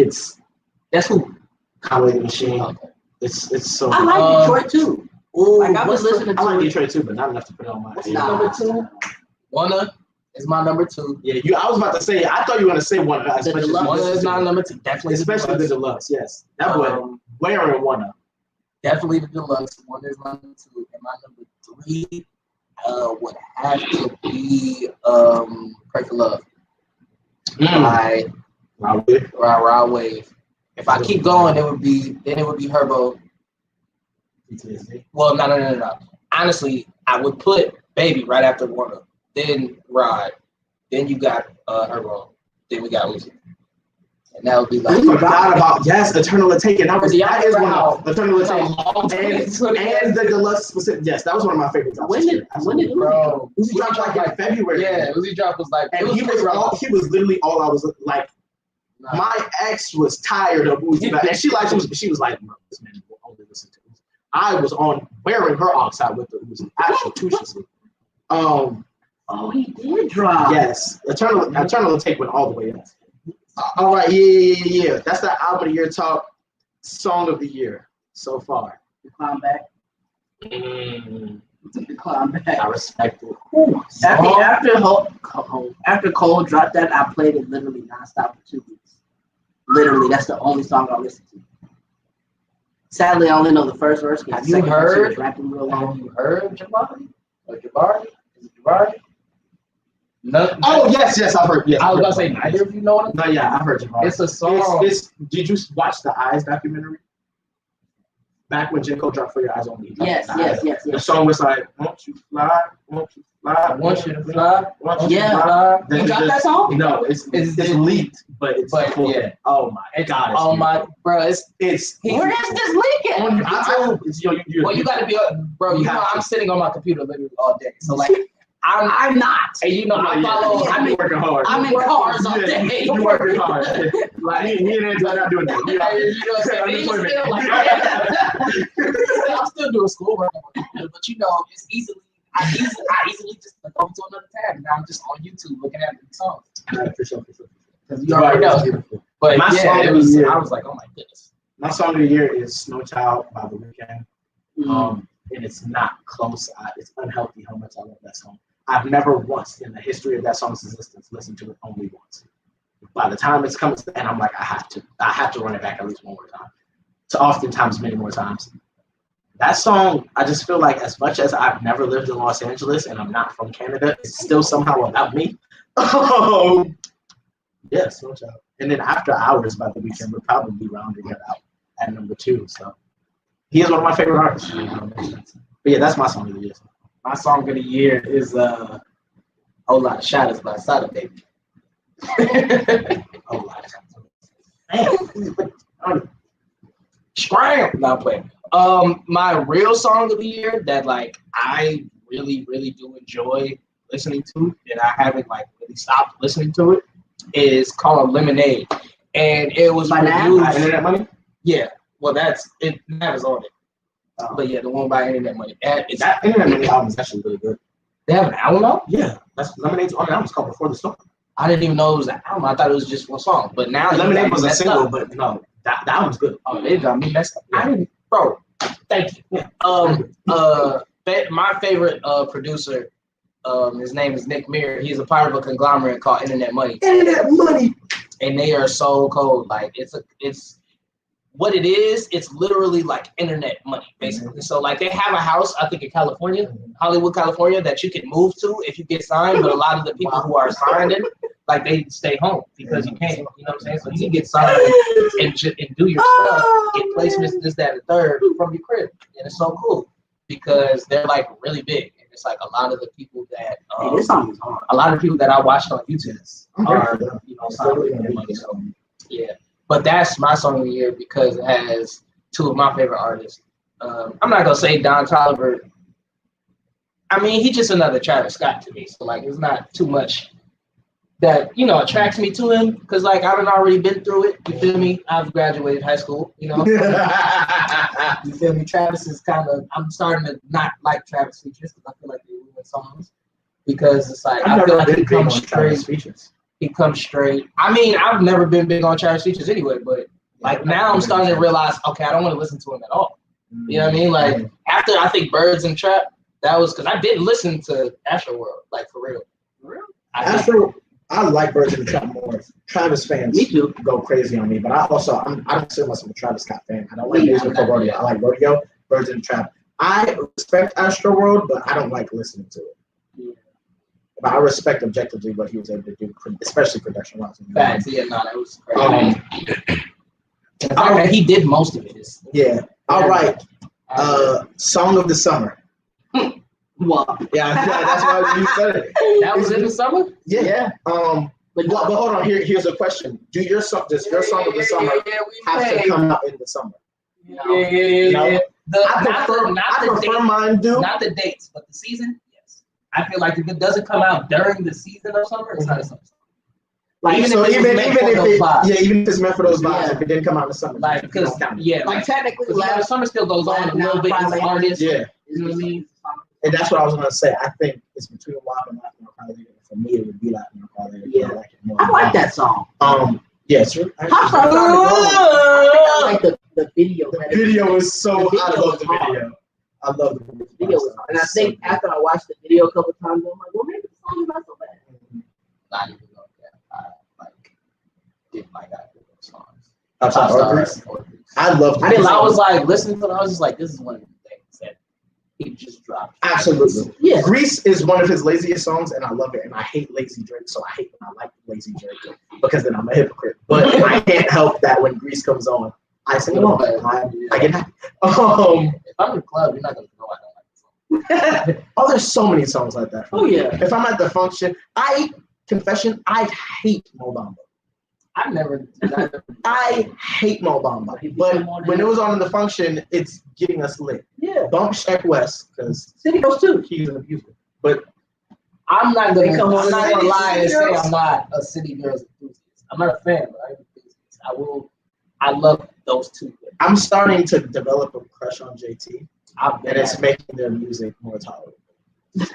That's who. Conway the Machine. It's so. I like Detroit too. Ooh, Like I was listening I like to it. Detroit too, but not enough to put it on my. Nah. Number 2. Wanna. is my number 2. Yeah, I was about to say. I thought you were gonna say one. The deluxe. One is not number 2. Definitely especially the deluxe. Yes, that boy wearing one up. Definitely the deluxe. One is my number 2, and my number 3 would have to be "Pray for Love" by Rod Wave. If I keep going, it would be Herbo. Well, no. Honestly, I would put Baby right after Warner, then Rod, then you got Herbo, then we got Uzi. And that would be like. I forgot about Eternal Taken. That is one of Eternal Taken and the deluxe specific. Yes, that was one of my favorites. When did Bro, Uzi dropped like in February? Yeah, Uzi drop was like. And he was literally all I was like. My ex was tired of Uzi, and she was like, no, this man will only listen to Uzi. I was on wearing her outside with the Uzi, actually. Oh, he did drop. Yes, Eternal Take went all the way up. All right, yeah. That's the album of the year talk. Song of the year so far. The Climb Back. The Climb Back. I respect it. After Cole dropped that, I played it literally nonstop for 2 weeks. Literally, that's the only song I listened to. Sadly, I only know the first verse. Have you heard Jabari? Or Jabari? Is it Jabari? No. Oh yes, I've heard. Yes, I was about to say, neither of you know it. No, yeah, I've heard Jabari. It's a song. Did you watch the Eyes documentary? Back when J. Cole dropped For Your Eyes Only. Yes. The song was like, "Won't you fly? Won't you fly? I want you to fly. Want you to Yeah. fly?" You got that song? No, it's leaked, but it's cool. Yeah. Oh my god! Oh my, bro, Where is this leak at? Well, you gotta be, bro. You know, I'm sitting on my computer literally all day, so like, I'm not. And you know, I follow. I've been working hard. I'm in cars all day. You're working hard. Like me and Angela not doing that. You know what I'm saying? I'm still doing schoolwork, but you know, it's I easily just go to another tab, and now I'm just on YouTube looking at the songs. For sure. Because you already know. But My yeah, song of the year. I was like, oh my goodness. My song of the year is "Snow Child" by The Weeknd. And it's not close. It's unhealthy how much I love that song. I've never once in the history of that song's existence listened to it only once. By the time it's coming to the end, I'm like, I have to run it back at least one more time. To oftentimes many more times. That song, I just feel like as much as I've never lived in Los Angeles and I'm not from Canada, it's still somehow about me. Oh, yes, Snow Child. And then After Hours by The Weeknd would probably be rounding it out at number 2. So he is one of my favorite artists. But yeah, that's my song of the year. My song of the year is a Whole Lot of Shadows by Sada Baby. Whole Lot of Shadows. Scram! No, I'm playing. My real song of the year that like I really do enjoy listening to, and I haven't like really stopped listening to it, is called Lemonade, and it was produced. Internet Money. Yeah, well that's it. That was on it. But yeah, the one by Internet Money. That Internet Money album is actually really good. They have an album now? Yeah, that's Lemonade's on the album. It's called Before the Storm. I didn't even know it was an album. I thought it was just one song. But now Lemonade was a single, but no, that album's good. Oh, they got me messed up. I didn't, bro. Thank you. Yeah. My favorite producer, his name is Nick Mirror. He's a part of a conglomerate called Internet Money. Internet Money. And they are so cold. Like it's what it is. It's literally like internet money, basically. Mm-hmm. So like they have a house, I think in California, Hollywood, California, that you can move to if you get signed. But a lot of the people who are signed in, like they stay home because you can't. You know what I'm saying? So you can get signed and do your stuff, get placements, this, that, and the third from your crib, and it's so cool because they're like really big. And it's like a lot of the people that a lot of people that I watched on YouTube are signed with Internet Money. So yeah. But that's my song of the year because it has 2 of my favorite artists. I'm not gonna say Don Toliver. I mean, he's just another Travis Scott to me. So like, it's not too much that attracts me to him because like I've already been through it. You feel me? I've graduated high school. You feel me? Travis is kind of. I'm starting to not like Travis features because I feel like they ruin songs because it's like I feel like he comes straight. He comes straight. I mean, I've never been big on Travis features anyway, but like now I'm starting to realize, okay, I don't want to listen to him at all. You know what I mean? Like after I think Birds and Trap, that was because I didn't listen to Astroworld, like for real. Astro, I like Birds in the Trap more. Travis fans Me too. go crazy on me, but I don't consider myself a Travis Scott fan. I don't like music for Rodeo. I like Rodeo, Birds in the Trap. I respect Astro World, but I don't like listening to it. Yeah. But I respect objectively what he was able to do, especially production-wise. Facts. Yeah, no, that was crazy. The fact that he did most of it is. Yeah. All right. Song of the Summer. Wow. Yeah, that's why you said it. That was in the summer. Yeah. But hold on. Here's a question. Does your song of the summer have to come out in the summer? Yeah. No. I prefer mine do. Not the dates, but the season. Yes. I feel like if it doesn't come out during the season of summer, it's not a summer song. Like even if it's meant for those vibes, if it didn't come out in the summer, like because like technically, the summer still goes on a little bit as an artist. Yeah, you know what I mean. And that's what I was gonna say. I think it's between WAP and Latin America. For me, it would be Latin America. Yeah, I like it more. I like that song. Yeah, it's really. I like the video. The video is so. I love the video. I love the video. And I think after I watched the video a couple times, I'm like, well, maybe the song is not so bad. Not even know that. I didn't like either of those songs. I love. I was like listening to it. I was just like, this is one of the things that he just dropped. Absolutely. Yeah. Grease is one of his laziest songs, and I love it. And I hate Lazy Drake, so I hate when I like Lazy Drake because then I'm a hypocrite. But I can't help that when Grease comes on, I sing along. I get happy. If I'm in the club, you're not gonna know I don't like the song. Oh, there's so many songs like that. Oh yeah. If I'm at the function, I hate Mo Bamba. I hate Mo Bamba. But when it was on in the function, it's getting us lit. Yeah. Bump Shack West, because City Girls too. he's an abuser. But I'm not gonna come on, lie and say Girls. I'm not a City Girls enthusiast. I'm not a fan, but I'm an enthusiast. I love those two. I'm starting to develop a crush on JT, and it's making their music more tolerable.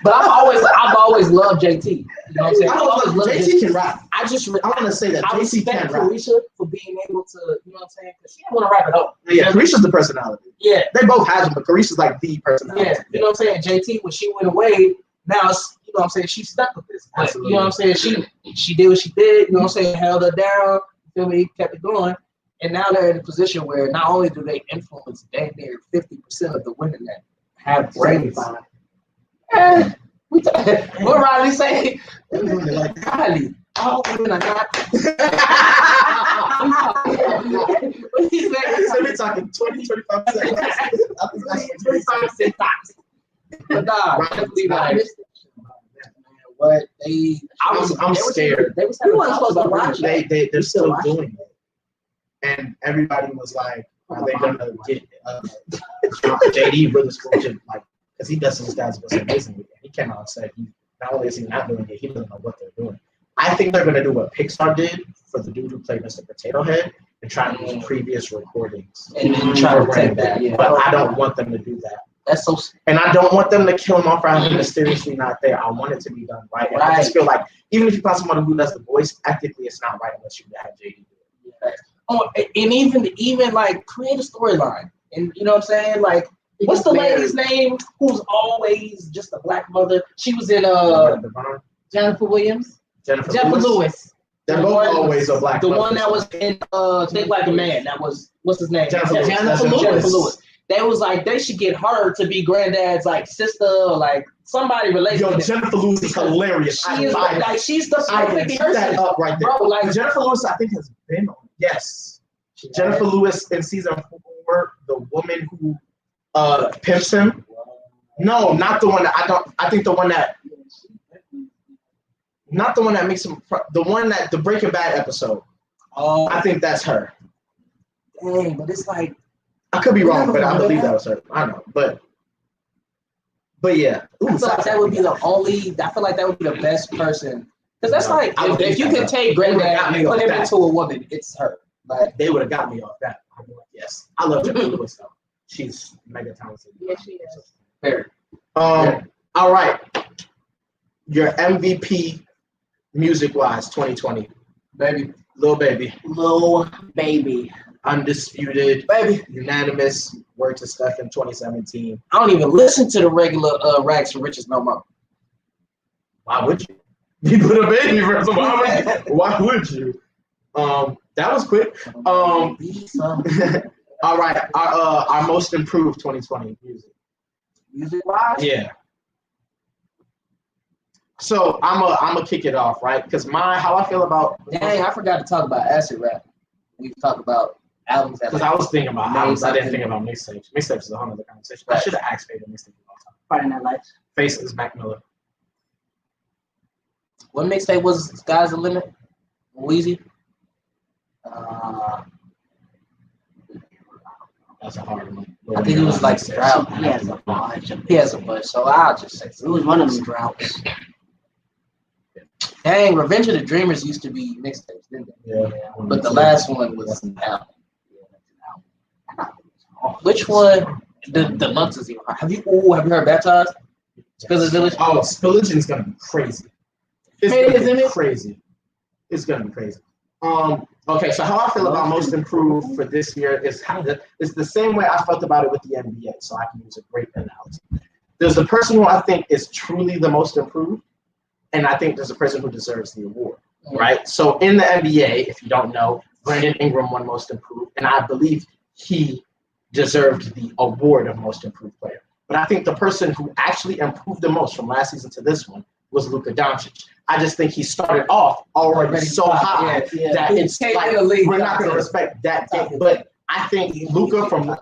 But I've always loved JT. You know what I'm saying? I always loved JT can rap. I want to say that I JT can respect rap. Carisha for being able to, you know what I'm saying? Because she didn't want to wrap it up. Yeah, Carisha's the personality. Yeah. They both have them, but Carisha's like the personality. Yeah, you know what I'm saying? JT, when she went away, now it's, you know what I'm saying, she's stuck with this. But, you know what I'm saying? She did what she did, you know what I'm saying, held her down, you feel me, kept it going. And now they're in a position where not only do they influence dang near 50% of the women that have brains. What Riley say? Riley, all women are not. What he say? So we're talking 20, 25 seconds. 25 cents. But nah, definitely not. What I'm scared. They was We weren't supposed to watch it. They're still doing it. And everybody was like, are they gonna get JD really scorching, like, because he does these guys was amazingly. He came out and said he not only is he not doing it, he doesn't know what they're doing. I think they're gonna do what Pixar did for the dude who played Mr. Potato Head and try to use previous recordings and then try to bring take that. Yeah. But I don't want them to do that. That's so. And I don't want them to kill him off after mysteriously not there. I want it to be done right. And I just feel like even if you find someone who does the voice, ethically it's not right unless you have JD do it. Yeah. Oh, and even like create a storyline. And you know what I'm saying? Like, what's the lady's name who's always just a black mother? She was in Jennifer Williams. Jennifer Lewis. They're both always a black The mother. one that was in Think Like a Man. That was, what's his name? Jennifer Lewis. They was like, they should get her to be Granddad's like sister or like somebody related. Yo, Jennifer Lewis is hilarious. She's the perfect person. That up right there. Bro, like Jennifer Lewis, I think has been on. Yes. Jennifer Lewis in season 4, the woman who pimps him. No, not the one that I think the one that. Not the one that makes him. The one that the Breaking Bad episode. Oh, I think that's her. Dang, but it's like. I could be wrong, but I believe that was her. I don't know, but yeah. Ooh, I feel like that would be the only. I feel like that would be the best person, because that's like if you can take Granddad and put him into a woman, it's her. Like they would have got me off that. I'd be like, yes, I love Jennifer Lewis though. She's mega talented. Yes, she is. Very. All right. Your MVP, music wise, 2020, Baby. Lil Baby. Lil Baby. Undisputed, Baby. unanimous, word to Steph in 2017. I don't even listen to the regular Rags to Riches no more. Why would you? He put a baby first. Why would you? That was quick. All right, our most improved 2020 music. Music wise? Yeah. So I'm a kick it off, right? Because how I feel about Dang, I forgot to talk about acid rap. We talked about albums that. because I was thinking about albums, I didn't something. think about mixtapes. Mixtapes is a whole other conversation. I Right. should have asked Faith a mixtape of all time. Friday Night Lights. Faces, Mac Miller. What mixtape was Sky's the Limit? Weezy? That's a hard one. I think it was like Drought. He has a bunch of He has a bunch, so I'll just say It was one of them droughts. Dang, Revenge of the Dreamers used to be mixtapes, didn't they? Yeah. But the last one was an album. Which one? The Deluxe is even hard. Have you heard Baptized? Because Village? Oh, Spillage is gonna be crazy. It's Hey, gonna isn't be it? crazy. It's gonna be crazy. Okay, so how I feel about most improved for this year is it's the same way I felt about it with the NBA. So I can use a great analogy. There's a person who I think is truly the most improved, and I think there's a person who deserves the award, right? So in the NBA, if you don't know, Brandon Ingram won most improved, and I believe he deserved the award of most improved player. But I think the person who actually improved the most from last season to this one was Luka Doncic. I just think he started off already so high that it's Came like in the league. we're not going to respect that game. But I think Luka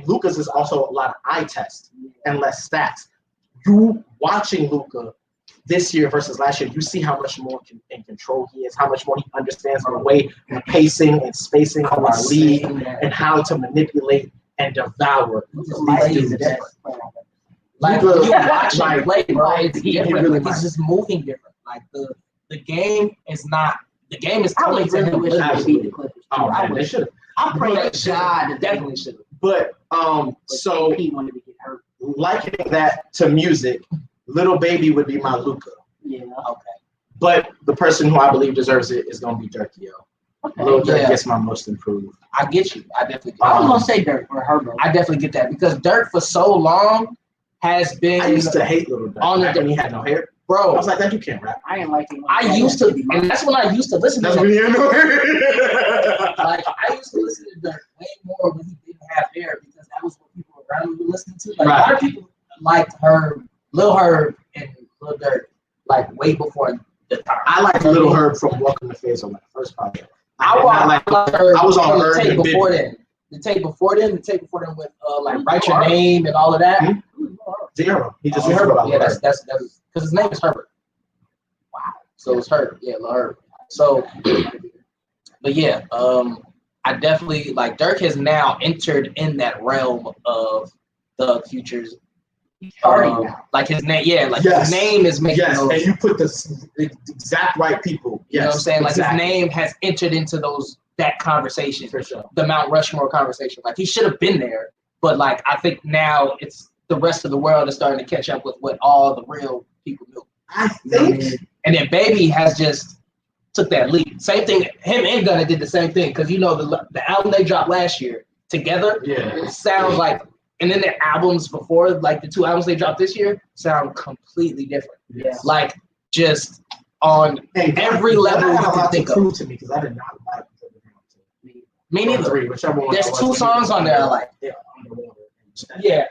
Luka's is also a lot of eye test and less stats. You watching Luka this year versus last year, you see how much more in control he is, how much more he understands the way and pacing and spacing of our league and how to manipulate and devour these dudes. Like Luka, you watch him like, play, bro, it's different. really Like, might. he's just moving different. Like the game is not. The game is I coming would to really him. wish they beat Absolutely. the Clippers. Oh, I man, they would. should have. I pray But- to God that Definitely should. But But so KP wanted to get hurt. likening that to music, Little Baby would be my Luka. Yeah. Okay. But the person who I believe deserves it is going to be Durkio. Okay. Lil Durk Yeah. gets my most improved. I get you. I definitely. Get I was you. gonna say Dirk or Herbert. I definitely get that because Dirk for so long has been. I used to hate Little Durk On the- back when he had no hair. I bro. was like, that dude can't rap. I ain't like him. I used to, and that's when I used to listen to That's him. when he had no hair. Like I used to listen to Dirk way more when he didn't have hair because that was what people around me were listening to. Like a lot of people liked Herb, Lil Herb, and Lil Durk like way before the time. I like Little Herb from Welcome to Phase on that first project. I was on the Herb tape and before Bibby. then. The tape before then with like Write Your Name and all of that. Hmm? Zero. He just Oh, heard about yeah, Lil Herb. that's because his name is Herbert. Wow. So it's Herb. Yeah, Lil Herb. So, but yeah, I definitely like Dirk has now entered in that realm of the futures. Like his name, yeah, like Yes. his name is making Yes, those. and you put the exact right people. Yes, You know what I'm saying? Like exactly. his name has entered into that conversation, For sure. the Mount Rushmore conversation. Like he should have been there, but like I think now it's the rest of the world is starting to catch up with what all the real people knew. I You know what I think mean? And then Baby has just took that leap. Same thing. Him and Gunna did the same thing because you know the album they dropped last year together. Yeah. It sounds like, and then their albums before, like the two albums they dropped this year, sound completely different. Yeah. Like just on And every that level had you a can lot to think of. prove to me because I did not like Me neither. three, whichever one. There's that was. two songs on there I like. Yeah, Underwater. Yeah,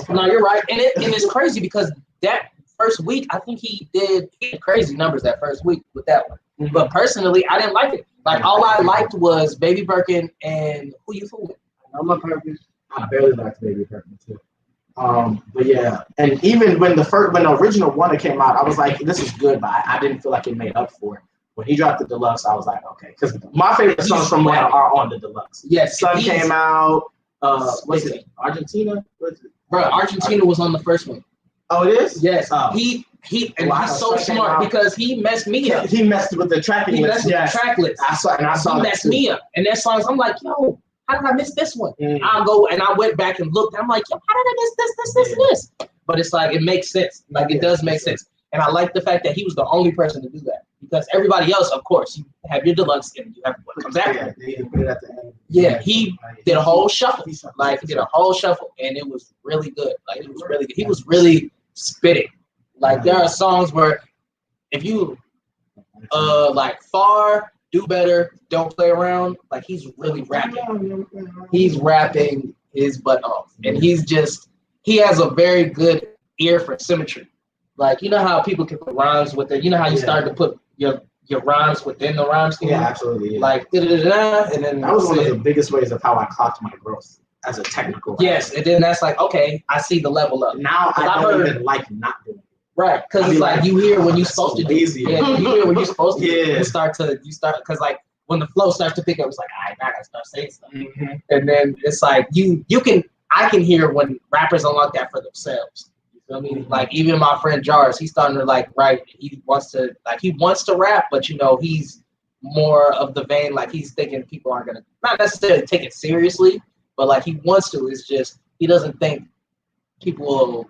no, you're right. And it's crazy because that first week, I think he did crazy numbers that first week with that one. Mhm. But personally, I didn't like it. Like all I liked was Baby Birkin and Who You Fooling. I know my purpose. I barely liked Baby Birkin too. But yeah, and even when the original one came out, I was like, this is good, but I didn't feel like it made up for it. When he dropped the deluxe, I was like, okay, because my favorite songs from when are on the deluxe. Yes, Sun he's- came out. What's it? Argentina? What's it? Bro, Argentina was on the first one. Oh, it is. Yes, Oh. he and Wow, he's so Sun came smart out. because he messed me up. He messed with the tracking He list. messed with Yes. the track list. I saw He that messed too. me up. And that songs, I'm like, yo, how did I miss this one? Mm. I'll go and I went back and looked. I'm like, yo, how did I miss this, and this? But it's like, it makes sense. Like, it does make sense. And I like the fact that he was the only person to do that. Because everybody else, of course, you have your deluxe and you have what comes after. Yeah, they put it at the end. Yeah, he did a whole shuffle. Like, he did a whole shuffle, and it was really good. Like, it was really good. He was really spitting. Like, there are songs where if you like Far, Do Better, Don't Play Around. Like he's really rapping. He's rapping his butt off, and he has a very good ear for symmetry. Like you know how people can put rhymes with it. You know how you start to put your rhymes within the rhyme scheme. Yeah, absolutely. Yeah. Like da-da-da-da, and then that was one of the biggest ways of how I clocked my growth as a technical rapper. Yes, and then that's like, okay, I see the level up. Now I don't even like not doing it. Right, because it's like you hear when you're supposed to do it. Yeah, you hear when you're supposed to do it. You start, because like when the flow starts to pick up, it's like, all right, now I gotta start saying stuff. Mm-hmm. And then it's like, I can hear when rappers unlock that for themselves. You feel me? Like even my friend Jars, he's starting to like write, he wants to rap, but you know, he's more of the vein, like he's thinking people aren't gonna, not necessarily take it seriously, but like he wants to, it's just, he doesn't think people will,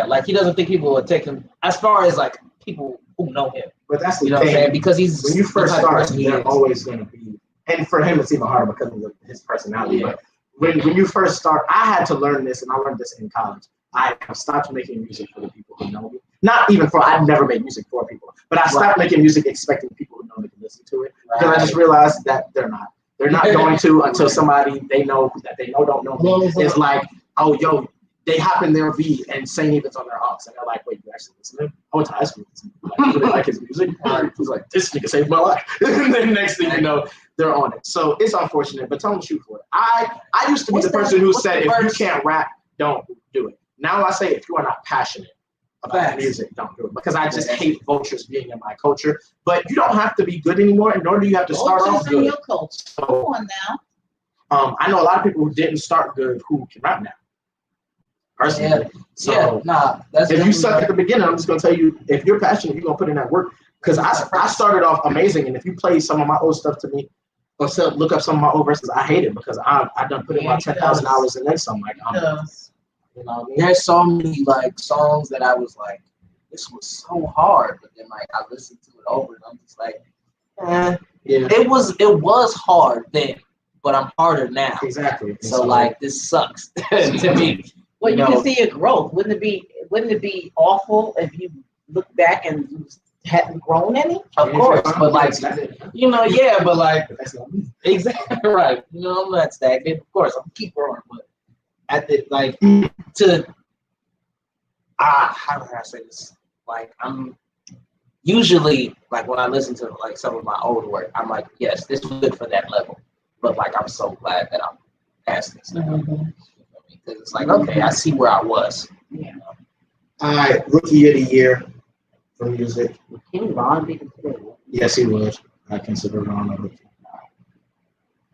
like he doesn't think people will take him as far as like people who know him. But that's the you know thing. What I'm saying? Because he's when you first start, they're always going to be, and for him it's even harder because of his personality. Yeah. But when you first start, I had to learn this, and I learned this in college. I have stopped making music for the people who know me. Not even for, I've never made music for people, but I stopped making music expecting people who know me to listen to it. Because I just realized that they're not. They're not going to until somebody they know that they know don't know me is like, oh, yo, they hop in their V and St. Even's on their aux, and they're like, wait, you actually listen to him? I went to high school with him. Like, really like his music. He's like, this nigga saved my life. And then next thing you know, they're on it. So it's unfortunate, but tell them to shoot for it. I used to be the person who said, if you can't rap, don't do it. Now I say, if you are not passionate about music, don't do it. Because I just hate vultures being in my culture. But you don't have to be good anymore, and nor do you have to start off good. In your culture. Come on now. I know a lot of people who didn't start good who can rap now. Personally. If you suck at the beginning, I'm just gonna tell you, if you're passionate, you're gonna put in that work. Because I started off amazing, and if you play some of my old stuff to me, or look up some of my old verses, I hate it because I done put in my 10,000 hours and then some. Like, you know what I mean? There's so many like songs that I was like, this was so hard, but then like I listened to it over and I'm just like, it was hard then, but I'm harder now. Exactly. So like this sucks to me. Well, you can see your growth. Wouldn't it be awful if you look back and you hadn't grown any? Of course, but like but like exactly right. You know, I'm not stagnant. Of course, I'm keep growing, but at the like how do I say this? Like I'm usually like when I listen to like some of my old work, I'm like, yes, this was good for that level, but like I'm so glad that I'm past this now. Because it's like, okay, I see where I was. Yeah. All right, Rookie of the Year for music. Can Ron be considered? Yes, he was. I consider Ron a rookie.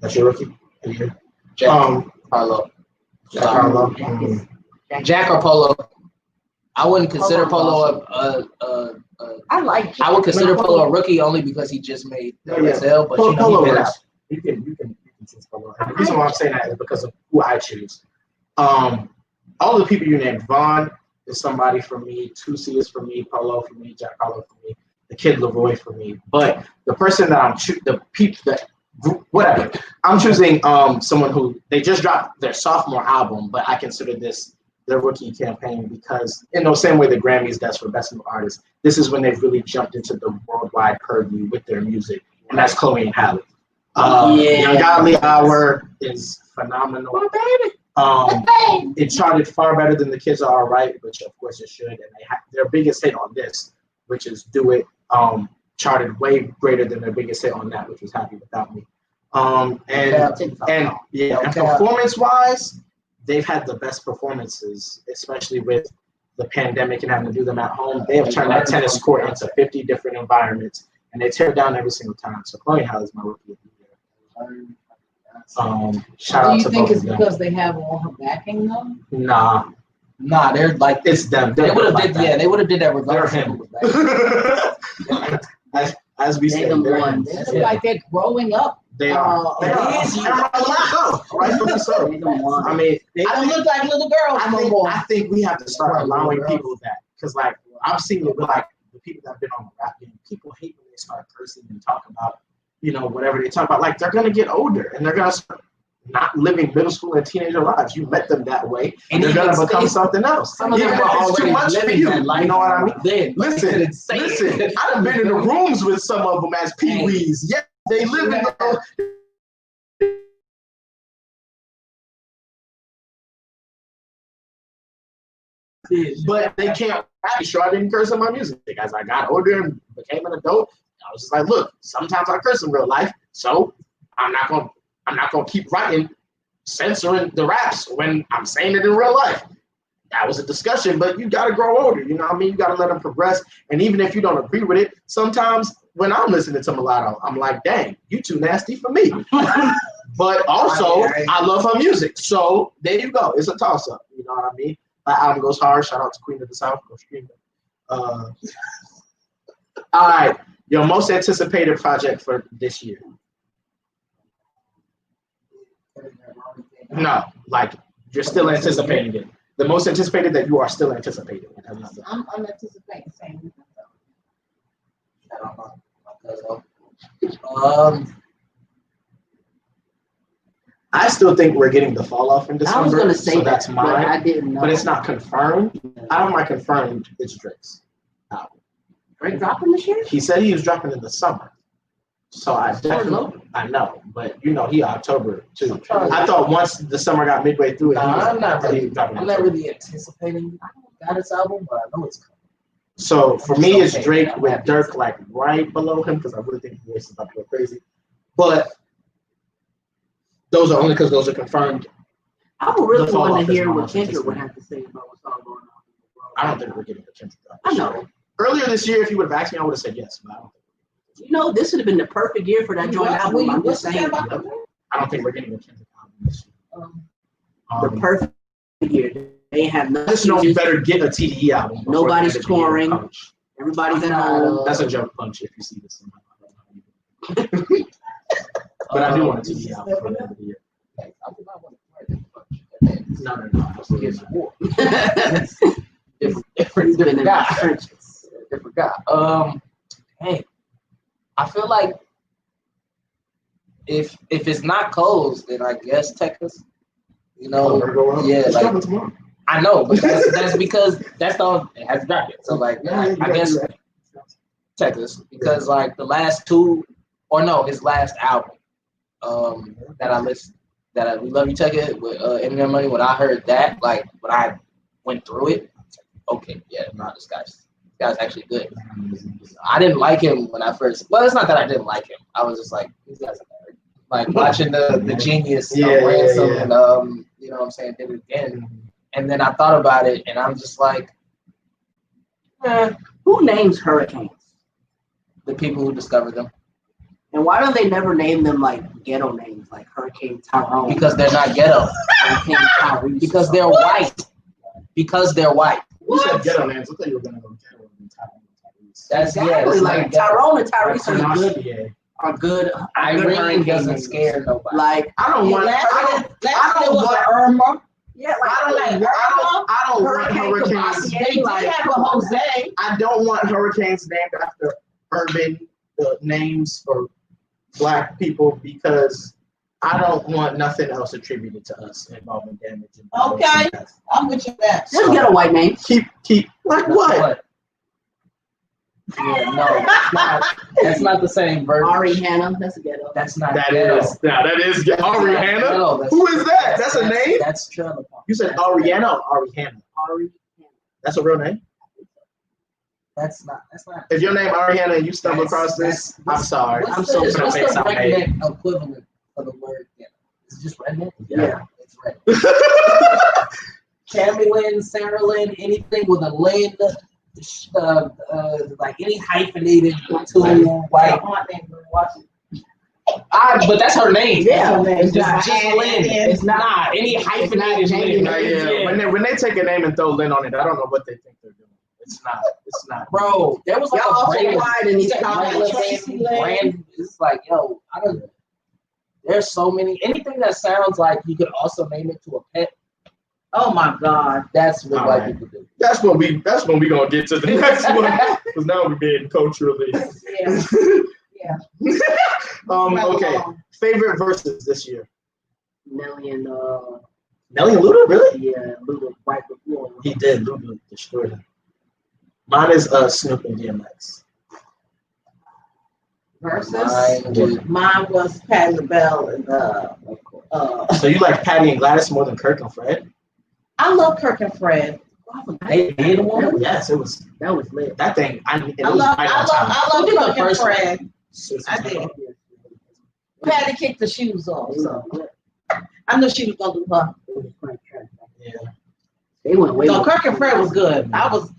That's your Rookie of the Year? Jack Harlow. Jack Harlow. Jack or Polo. I wouldn't consider Polo I would consider Polo a rookie only because he just made WSL, but Polo he been out. You can choose Polo. And the reason why I'm saying that is because of who I choose. All the people you named, Vaughn is somebody for me, Tusi is for me, Polo for me, Jack Harlow for me, the Kid Leroy for me. But the person that I'm choosing someone who they just dropped their sophomore album, but I consider this their rookie campaign because in the same way the Grammys does for Best New Artist, this is when they've really jumped into the worldwide purview with their music, and that's Chloe and Halle. Young Godly Hour is phenomenal. It charted far better than The Kids Are Alright, which of course it should, and their biggest hit on this, which is Do It, charted way greater than their biggest hit on that, which was Happy Without Me. And performance-wise, they've had the best performances, especially with the pandemic and having to do them at home. They have turned that tennis court into 50 different environments, and they tear it down every single time. So Chloe Halle is my rookie of the year. Shout out to both of them. Do you think it's because they have all her backing though? Nah, they're like it's them. They would have did they would have did that regardless. As we said, it's like they're growing up. They are. Rightfully so. I mean, they don't look like little girls no more. I think we have to start allowing people that, because like I've seen it with like the people that have been on the rap game. People hate when they start cursing and talk about, whatever they talk about. Like they're gonna get older and they're gonna start not living middle school and teenager lives. You met them that way, and they're even gonna become still, something else. some of them Even were if it's too already much for living you. that life. You know what I mean? Then Listen, listen. I've been in the rooms with some of them as pee-wees. Yeah, they live in the. But they can't. I'm sure I didn't curse in my music. As I got older and became an adult, I was just like, look, sometimes I curse in real life, so I'm not gonna keep writing, censoring the raps when I'm saying it in real life. That was a discussion, but you gotta grow older. You know what I mean? You gotta let them progress. And even if you don't agree with it, sometimes when I'm listening to Mulatto, I'm like, dang, you too nasty for me. But also, I love her music. So there you go. It's a toss-up. You know what I mean? That album goes hard. Shout out to Queen of the South. Go stream it. All right. Your most anticipated project for this year? No, like you're still anticipating it. The most anticipated that you are still anticipating. I'm anticipating saying I still think we're getting the fall off in December. I was gonna say so that, that's but mine. I didn't know. But it's not confirmed. I don't mind confirmed. It's Drake's album. Drake dropping this year? He said he was dropping in the summer. So I definitely, I know, but you know he October too. I thought once the summer got midway through, I'm not dropping really anticipating Goddess album, but I know it's coming. So for me, it's Drake with Dirk like right below him because I really think the voice is about to go crazy. But those are only because those are confirmed. I would really The fall want off to is hear my what most Kendrick would anticipated. have to say about what's all going on. I don't think we're getting the Kendrick drop. I know. Earlier this year, if you would have asked me, I would have said yes, but I don't think. You know, this would have been the perfect year for that joint album. I'm just saying. I don't think we're getting a Kendrick album this year. The perfect year. They have no I just know we changes. better get a TDE album. before Nobody's the end of the year. touring. Punch. Everybody's at home. That's a joke punch if you see this. But I do want a TDE album for the end of the year. No. It's war. He's been in the guy. trenches. Different guy. Hey, I feel like if it's not Cole's, then I guess Texas. You know, yeah, It's like coming tomorrow. I know, but that's because that's the it has dropped it. So like I guess Texas because like the last two or no, his last album that I listened that We Love You Texas with Eminem Money. When I heard that, like when I went through it, okay, yeah, no, this guy's actually good. I didn't like him when I first. Well, it's not that I didn't like him. I was just like, these guys are nerd. Like watching the Genius Ransom and you know what I'm saying, did it again. And then I thought about it, and I'm just like, Who names hurricanes? the people who discovered them And why don't they never name them like ghetto names, like Hurricane Tyrone? because they're not ghetto. Hurricane Tyrese. Because they're white. Because they're white. You said ghetto names. I thought you were gonna go ghetto and Tyrese. That's Exactly, that's like not ghetto. Tyrone and Tyrese are good. Tanashi, Irene hurricane doesn't names. scare nobody. Like I don't want. I don't want. Irma. yeah, I don't want hurricanes. They did have a Jose. I don't want hurricanes named after urban names for Black people because I don't want nothing else attributed to us involving damage. And Okay. I'm with you there. Just get a white name. Keep like what? Yeah, no, that's not the same version. Ari Hannah, that's a ghetto. That's not That ghetto. is Ariana. No, that's- Who is that? That's a name. That's Trevor. You said Ariana or Ariana? Ari Hannah. That's a real name. That's not. If your name Ariana and you stumble across this, I'm sorry. What's I'm so the, gonna what's face the I made. redneck equivalent for the word ghetto? Is it just redneck? Yeah. It's redneck. Tammy Lynn, Sarah Lynn, anything with a Lynn, like any hyphenated two white. But that's her name. Yeah. It's not just Lynn. It's not any hyphenated Lynn. Yeah. When they take a name and throw Lynn on it, I don't know what they think they're doing. It's not. Bro, there was like Y'all a also brand. wide in these brand. It's like, yo, I don't. There's so many. Anything that sounds like you could also name it to a pet. Oh my God. That's what All white right. people do. That's when we gonna get to the next one because now we're being culturally. Yeah. Okay. Favorite verses this year. Nelly and Nelly and Luda, really? yeah, Luda right before. He did. Luda destroyed him. Mine is Snoop and DMX. Versus Mine mine was Patti LaBelle and So you like Patty and Gladys more than Kirk and Fred? I love Kirk and Fred. They did one. Yes, it was That was lit. that thing. I love Who did the Kirk and first one? Fred. I did. Patty kicked the shoes off, so I knew she was gonna do her. Yeah. They went way. So more. Kirk and Fred was good. I was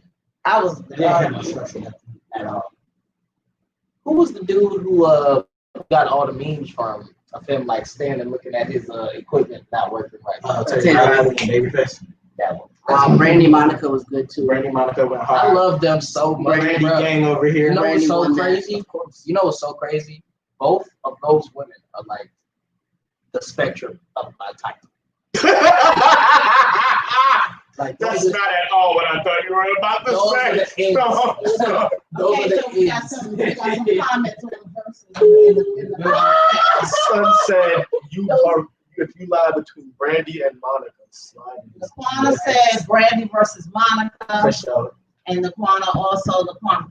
At all. Who was the dude who got all the memes from of him like standing looking at his equipment not working right? Teddy Riley and Babyface. That one. Brandy Monica was good too. Brandy Monica went I hard. love them so much, Brandy bro. gang over here. You know what's Brandy so won that, crazy? of course. You know what's so crazy? Both of those women are like the spectrum of my type. Like That's those, not at all what I thought you were about to those are say. the ends. No. Those okay, are the so we got ends. some comments on the verses in the Son said if you lie between Brandy and Monica, slide. Laquana said Brandy versus Monica, For sure. and Laquana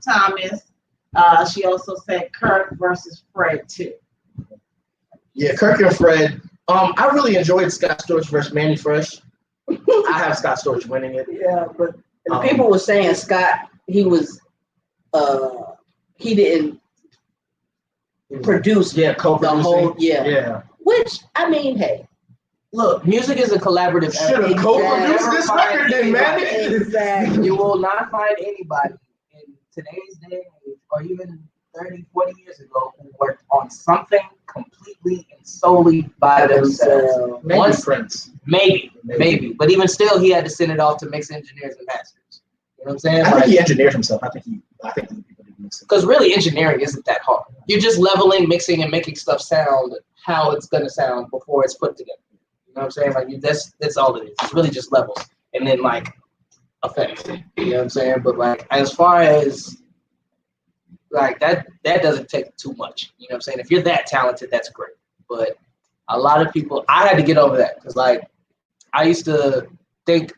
Thomas. She also said Kirk versus Fred too. Yeah, Kirk and Fred. I really enjoyed Scott Storch versus Manny Fresh. I have Scott Storch winning it. Yeah, but people were saying Scott, he didn't produce Yeah, the co-producing. whole, Yeah. Which I mean, hey, Look, music is a collaborative Should have effort. co-produced Never this find record then, man. anybody. exactly. You will not find anybody in today's day and age, or even 30, 40 years ago, who worked on something completely and solely by themselves. Maybe Once- Prince. Maybe. But even still, he had to send it off to mix engineers and masters. You know what I'm saying? I think he engineered himself. I think he Because really, engineering isn't that hard. You're just leveling, mixing, and making stuff sound how it's gonna sound before it's put together. You know what I'm saying? Like that's all it is. It's really just levels, and then like effects. You know what I'm saying? But like as far as like that doesn't take too much. You know what I'm saying? If you're that talented, that's great. But a lot of people, I had to get over that because like I used to think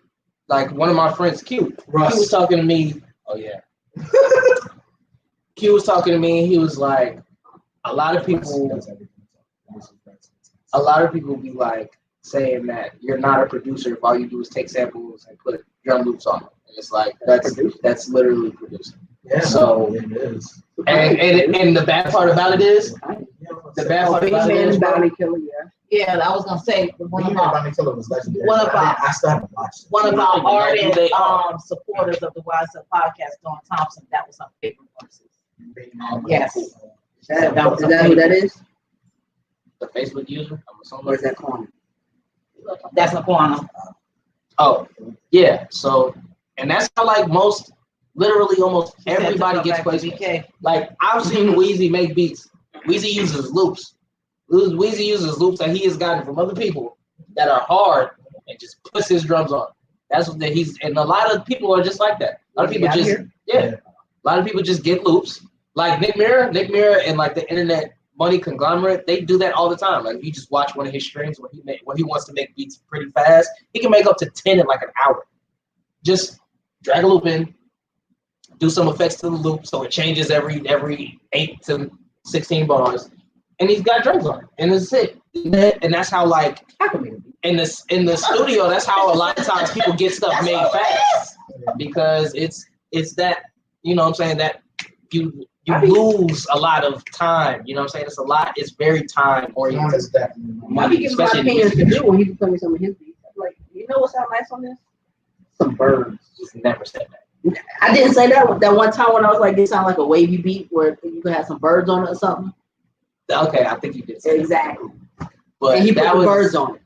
like one of my friends, Q was talking to me. Oh yeah. Q was talking to me, and he was like, a lot of people be like saying that you're not a producer if all you do is take samples and put drum loops on it. And it's like that's literally producing. Yeah. So it is. And the bad part about it is Bounty Killer, yeah. Yeah, I was gonna say one of our was legendary. One of our- I still haven't watched it. one of our They ardent are. supporters of the Wise Up podcast, Dawn Thompson. That was her favorite verses. Yes. Is that who that is? the Facebook user. I'm assuming. Where's that corner? That's Laquana. Oh, yeah. So, and that's how like literally almost everybody gets placements. BK. Like I've seen Weezy make beats. Weezy uses loops. Weezy uses loops that he has gotten from other people that are hard and just puts his drums on. That's what and a lot of people are just like that. A lot of people a lot of people just get loops. Like Nick Mirror and like the internet money conglomerate, they do that all the time. Like if you just watch one of his streams when he wants to make beats pretty fast, he can make up to 10 in like an hour. Just drag a loop in, do some effects to the loop so it changes every 8 to 16 bars, and he's got drums on it, and that's it. And that's how like in the studio, that's how a lot of times people get stuff made fast because it's that, you know what I'm saying, that you lose a lot of time. You know what I'm saying? It's very time oriented. I be giving my opinions to do when he put me some of his beats. I'm like, you know what's sound nice on this? Some birds. Just never said that. I didn't say that one time when I was like, this sound like a wavy beat where you could have some birds on it or something. Okay, I think you did say Exactly. that. But And he put that the was, birds on it.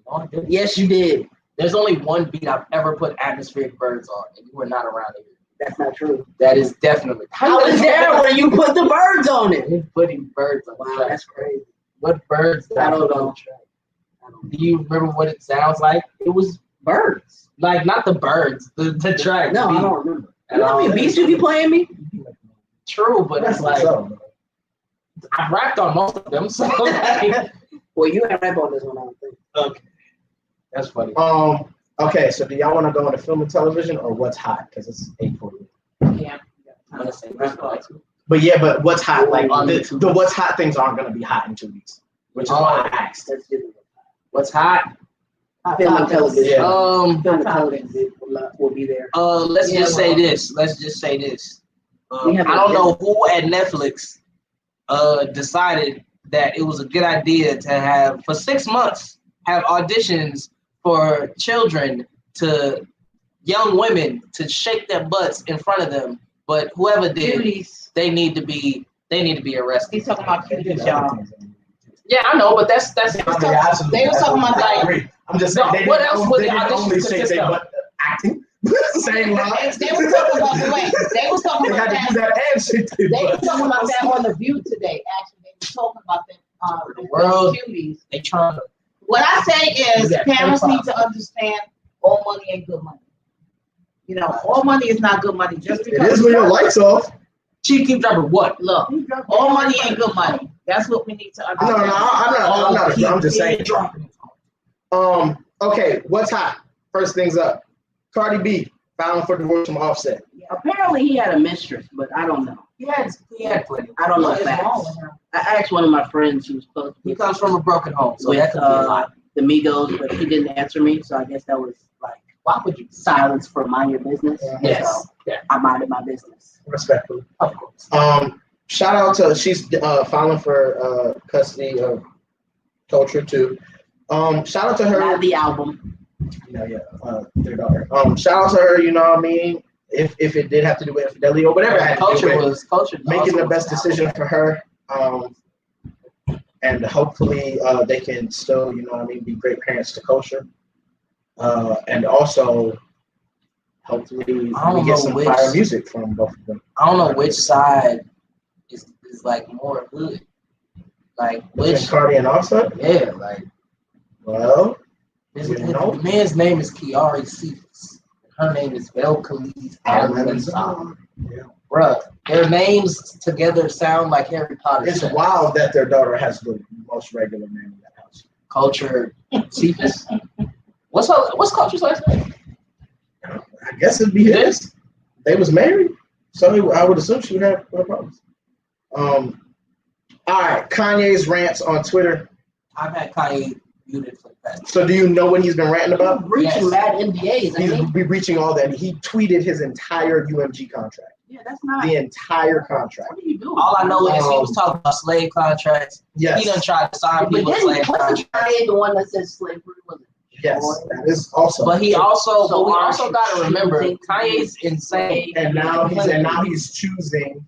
No, I didn't. Yes, you did. There's only one beat I've ever put atmospheric birds on, and you were not around it. That's not true. That is definitely. I was there when you put the birds on it. You're putting birds on the Wow, track. that's crazy. What birds did I I don't put on know. the track? Do you remember what it sounds like? It was Birds. like not the birds, the track. No, beat. I don't remember. At You know how many all. beats you be playing me? True, but it's like I rapped on most of them, so like, Well, you ain't rap on this one, I don't think. Okay. That's funny. Okay, so do y'all want to go into film and television or what's hot? Because it's 8:40. Yeah. I'm gonna say that's fine. But yeah, but what's hot? Like On the what's hot things aren't gonna be hot in 2 weeks, which is why I asked. What's hot? Film and television. Yeah. Film and television will be there. Let's Yeah, just say well. this. Let's just say this. We have I don't a- know who at Netflix decided that it was a good idea to have for 6 months have auditions for children to young women to shake their butts in front of them. But whoever did, Cuties. they need to be arrested. He's talking about cuties, y'all. Yeah, I know, but that's I mean, absolutely. They was talking about, I like- agree. I'm just saying No, they what didn't, else would they the didn't audition only shake consist their of? butt acting. Same line. They was talking about the way. They was talking They about had to do that. that and shake their They was butt. talking about that on The View today. Actually, they were talking about that. The world. Cuties. They trying to. What I say is, Yeah, parents 25. need to understand all money ain't good money. You know, all money is not good money. Just It because is when your lights off. Chief keep dropping what? look, all money ain't good money. That's what we need to No, understand. I'm not. I'm just saying. Dropping. Okay, what's hot? First things up. Cardi B filing for divorce from Offset. Apparently he had a mistress, but I don't know. He had plenty. I don't know What is facts. wrong with her? I asked one of my friends who was close He with, comes from a broken home, so with that could be a lot. the Migos, but he didn't answer me, so I guess that was like, why would you silence for mind your business? Yes. So Yeah. I minded my business. Respectfully. Of course. Shout out to she's filing for custody of Culture too. Shout out to her. Not the album. Their daughter. Shout out to her. You know what I mean? If it did have to do with infidelity or whatever, it had to do with Culture making the also best was decision for her. And hopefully they can still, you know what I mean, be great parents to Culture. And also hopefully we I don't get know some which- fire music from both of them. I don't know which side is like more good. Like Between which, Cardi and Offset? yeah, like Well, his, You know? the man's name is Kiari Cephas. Her name is Bel Khalid Almanzar. Yeah. Bruh, their names together sound like Harry Potter. It's sets. wild that their daughter has the most regular name in that house. Culture Cephas. What's Culture's last name? I guess it'd be his. They was married, so I would assume she would have no problems. All right, Kanye's rants on Twitter. I've had Kanye muted for the past. So do you know what he's been ranting about? Breaching Yes. mad NDAs. I He's mean, be breaching all that. He tweeted his entire UMG contract, yeah, that's not. the entire contract. What do you do? All I know is he was talking about slave contracts. Yes, He done tried to sign But people to then slave wasn't contracts. Kanye the one that said slavery was yes, that is also. But he also, So but we are also you got to remember, choosing to Kanye's be insane. and now he's choosing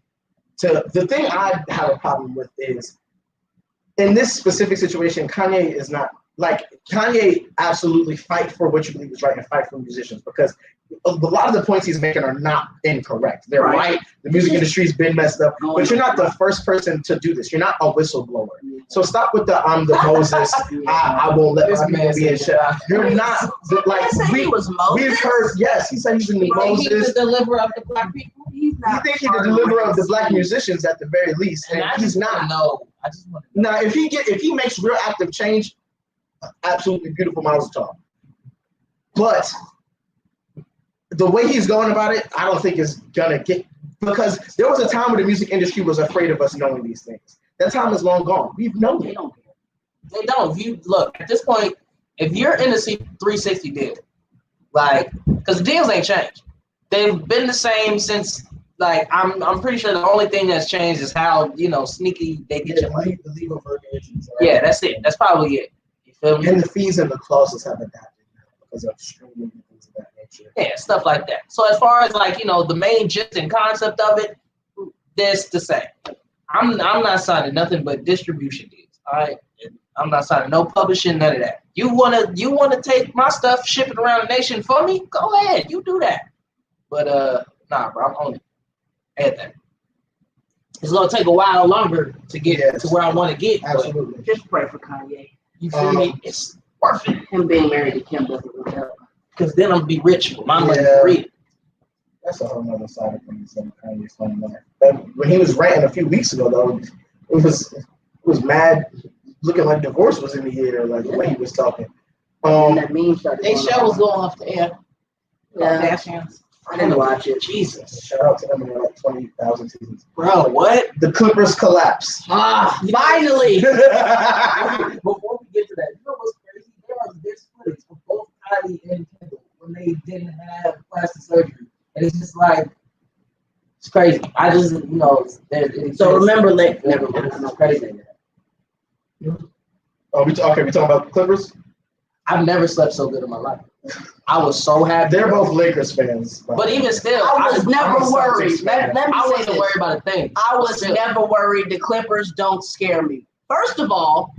to. The thing I have a problem with is, in this specific situation, Kanye is not like Kanye. Absolutely fight for what you believe is right and fight for musicians, because a lot of the points he's making are not incorrect. They're right. The music industry's been messed up, but you're not the first person to do this. You're not a whistleblower. So stop with the I'm the Moses. I won't let This my people man be in said shit. that. You're not like he was Moses. we've heard. Yes, he said he's in the He's the Moses. deliverer of the black people. He's You not. think he's the deliverer of the black musicians at the very least, And and I he's just want to not. know. I just want to know. Now, if he makes real active change, absolutely beautiful Mazel Tov. But the way he's going about it, I don't think is gonna get, because there was a time when the music industry was afraid of us knowing these things. That time is long gone. We've known They it. don't care. They don't. If you look at this point, if you're in the 360 deal, like, because the deals ain't changed. They've been the same since. Like, I'm pretty sure the only thing that's changed is how sneaky they get your money. The legal verbiage. Yeah, that's it. That's probably it. You feel me? And the fees and the clauses have adapted now because of streaming and things of that nature. Yeah, stuff like that. So as far as the main gist and concept of it, that's the same. I'm not signing nothing but distribution deals. All right, I'm not signing no publishing, none of that. You wanna take my stuff, ship it around the nation for me? Go ahead, you do that. But nah, bro, I'm on it. Everything. It's gonna take a while longer to get to where I want to get. but Absolutely. Just pray for Kanye. You feel me? It's worth it. Him being married to Kim doesn't really help. Because then I'm gonna be rich with my money Yeah. free. That's a whole nother side of things. Kanye's fun life. But when he was ranting a few weeks ago, though, it was mad looking like divorce was in the air, like the way he was talking. And that meme started. They going show was on. going off the air. Yeah. Kardashians. I didn't watch it. Jesus, shout out to them in like 20,000 seasons. Bro, what? The Clippers collapse. Ah, finally. Before we get to that, you know what's crazy? There was this footage of both Kylie and Kendall when they didn't have plastic surgery, and it's just like it's crazy. I just So remember, never mind. It's crazy. Oh, we talking about the Clippers? I've never slept so good in my life. I was so happy. They're both Lakers fans. But even still, I was never I'm a Celtics worried. fan. Let me I say wasn't this. worried about a thing. I was Still. never worried. The Clippers don't scare me. First of all,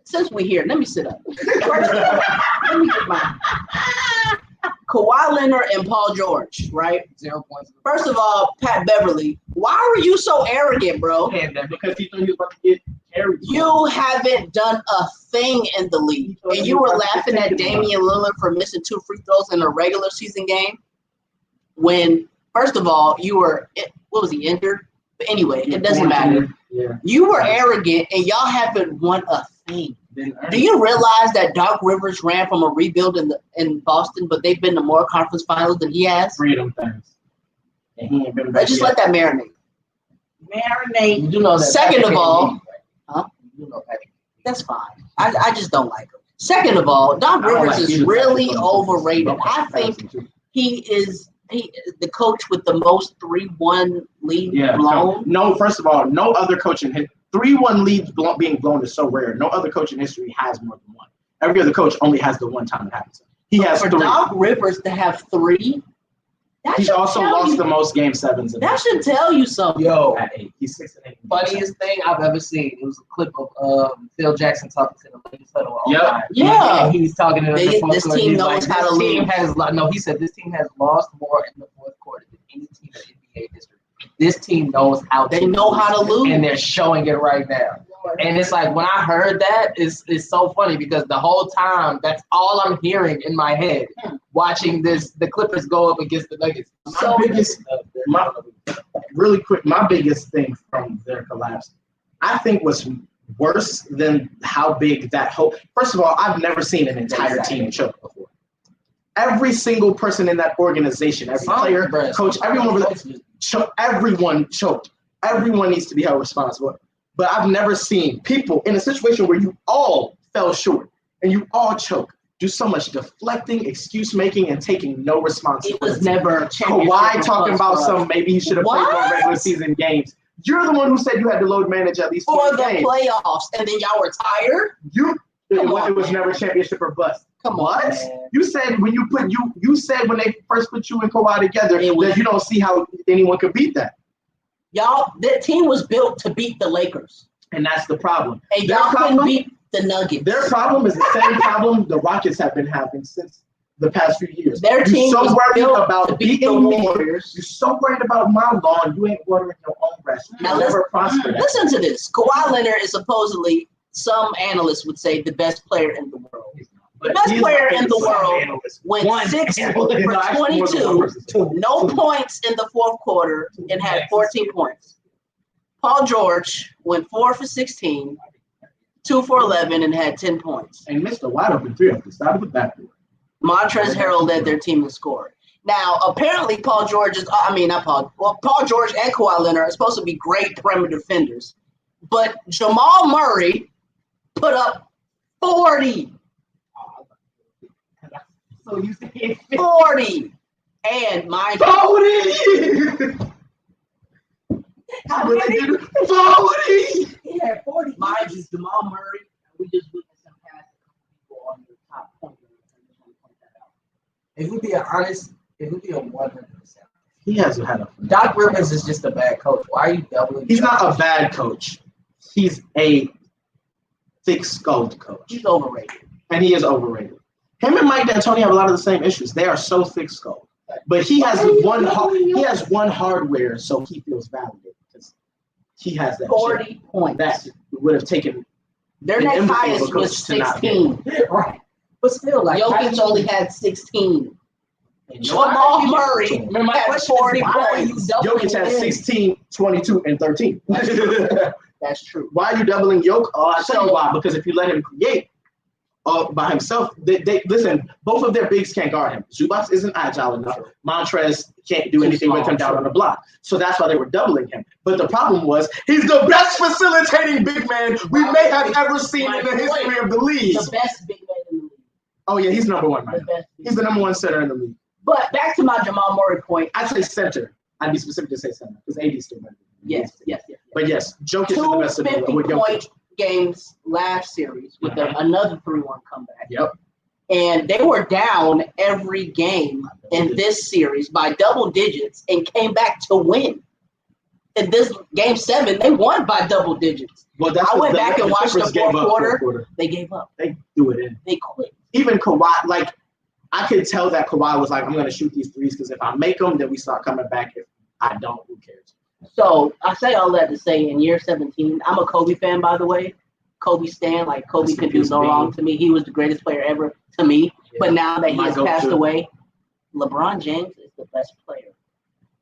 since we're here, let me sit up. First of all, let me get my Kawhi Leonard and Paul George, right? 0 points. First of all, Pat Beverly, why were you so arrogant, bro? And that because he thought he was about to get carried. You haven't done a thing in the league, and you were laughing at Damian Lillard for missing 2 free throws in a regular season game. When, first of all, you were what was he injured? But anyway, it doesn't matter. Yeah. You were arrogant, and y'all haven't won a thing. Do you realize that Doc Rivers ran from a rebuild in Boston, but they've been to more conference finals than he has? Freedom things. And he ain't been back Let's just yet. let that marinate. Marinate. You do know that. Second Patrick of all- can't leave, right? Huh? You do know Patrick. That's fine. I just don't like him. Second of all, Doc I don't Rivers like is either really Patrick. overrated. I think he is the coach with the most 3-1 lead blown. No, first of all, no other coach in history. 3-1 leads being blown is so rare. No other coach in history has more than one. Every other coach only has the one time it happens. He has For 3. Doc Rivers to have 3, that He should also tell lost you, the most game 7s. that should tell you something. Yo, At 8. He's 6-8. funniest thing I've ever seen. It was a clip of Phil Jackson talking to the Lakers huddle all Yep. the time. Yeah. And he's talking to them in the fourth This quarter. team He's knows like, how to this team lose. has no. He said this team has lost more in the fourth quarter than any team in NBA history. This team knows how. They know how to lose. and they're showing it right now. And it's like when I heard that, it's so funny because the whole time that's all I'm hearing in my head watching the Clippers go up against the Nuggets. My biggest, really quick, my biggest thing from their collapse, I think was worse than how big that whole. First of all, I've never seen an entire team choke before. Every single person in that organization, every player, coach, everyone over there, everyone choked. Everyone needs to be held responsible. But I've never seen people in a situation where you all fell short and you all choke. Do so much deflecting, excuse making, and taking no It responsibility. was never a championship. Kawhi talking plus about for us. some maybe he should have played more What? regular season games. You're the one who said you had to load manage at least For 4 the games. playoffs, and then y'all were tired. It Come on, was man. never championship or bust. Come What? on, man. You said when you said when they first put you and Kawhi together It was- that you don't see how anyone could beat that. Y'all, that team was built to beat the Lakers, And that's the problem. and Their y'all couldn't problem- beat the Nuggets. Their problem is the same problem the Rockets have been having since the past few years. Their team You're so was worried built to about beat the beating me. Warriors. You're so worried about my lawn. You ain't watering your own grass. You Now never prosper. that. Listen to this. Kawhi Leonard is supposedly, some analysts would say, the best player in the world. But best he's player not in the some world analyst. Went One 6 analyst. for No, actually, more than one 22, person. no points in the fourth quarter, and had 14 points. Paul George went 4 for 16, 2 for 11, and had 10 points. And Mr. Wide Open 3 of the start of the backboard. Montrezl Harrell led their team in scoring. Now, apparently, Paul George and Kawhi Leonard are supposed to be great perimeter defenders, but Jamal Murray put up 40. So you say 40. And mind you, 40! How many? 40! he had 40. Mind you, Jamal Murray, we just witnessed him pass a couple people on the top point. I just want to point that out. If we be honest, if we be a 100%, He hasn't had a. Doc Rivers is just a bad coach. Why are you doubling? He's not a bad coach. He's a thick-skulled coach. He's overrated. And he is overrated. Him and Mike D'Antoni have a lot of the same issues. They are so thick-skulled. But he has one hardware, so he feels validated. Because he has that 40 chip. points. That would have taken. Their an next embassy highest of a was coach to not 16. right. But still, like Jokic only had 16. And Jamal Murray My had question is, 40 why are you points. doubling Jokic had him? 16, 22, and 13. That's true. Why are you doubling Jokic? Oh, I'll tell you why. Because if you let him create by himself, they listen. Both of their bigs can't guard him. Zubac isn't agile enough. Montrez can't do anything with him down on the block. So that's why they were doubling him. But the problem was he's the best facilitating big man we may have ever seen in the history of the league. The best big man in the league. Oh yeah, he's number one, The man. best. He's the number one center in the league. But back to my Jamal Murray point. I'd say center. I'd be specific to say center because AD's still better. Yes. But yes, Jokic is the Two best in the league. with Jokic. 50-point games last series with another 3-1 comeback. Yep. And they were down every game in this series by double digits and came back to win. In this game 7, they won by double digits. Well, that's I what went back and watched the Clippers gave fourth up quarter. They gave up. They threw it in. They quit. Even Kawhi, like, I could tell that Kawhi was like, I'm going to shoot these threes because if I make them, then we start coming back. If I don't, who cares? So I say all that to say in year 17, I'm a Kobe fan, by the way. Kobe stan, like Kobe That's could do no wrong to me. He was the greatest player ever to me. Yeah. But now that he My has go-to. passed away, LeBron James is the best player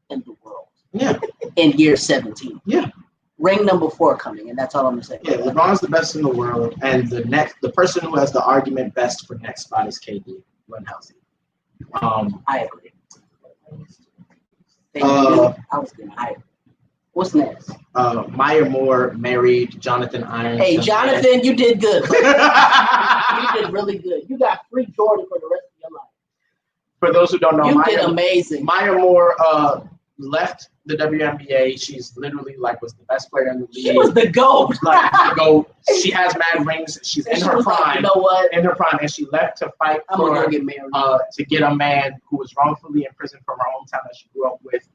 in the world Yeah. in year 17. Yeah. Ring number 4 coming, and that's all I'm gonna say. Yeah, LeBron's the best in the world, and the person who has the argument best for next spot is KD when healthy. I agree. Uh, I was gonna. What's next? Maya Moore married Jonathan Irons. Hey, Jonathan, you did good. You did really good. You got free Jordan for the rest of your life. For those who don't know, You did amazing. Maya Moore left the WNBA. She's literally was the best player in the league. She was the GOAT. She has mad rings. She's in She her was like, prime. you know what? In her prime, and she left to fight I'm gonna for go get married. to get a man who was wrongfully imprisoned from her hometown that she grew up with.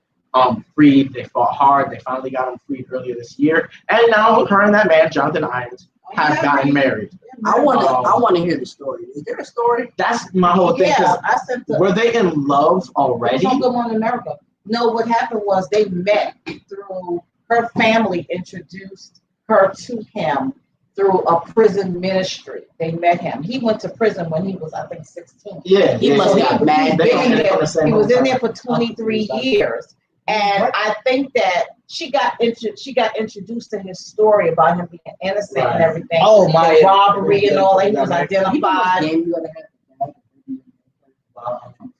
Freed. They fought hard. They finally got him freed earlier this year, and now her and that man, Jonathan Irons, have gotten married. I want to hear the story. Is there a story? That's my whole thing. 'Cause Yeah, I sent the. were they in love It already? was on Good Morning America. No, what happened was they met through her family introduced her to him through a prison ministry. They met him. He went to prison when he was, I think, 16. Yeah, He must So got he mad. They been from there. the same He was in hometown. there for 23 years. And I think that she got introduced to his story about him being innocent and everything. Oh, The my. robbery and all that. He was You know identified. what game you gotta have?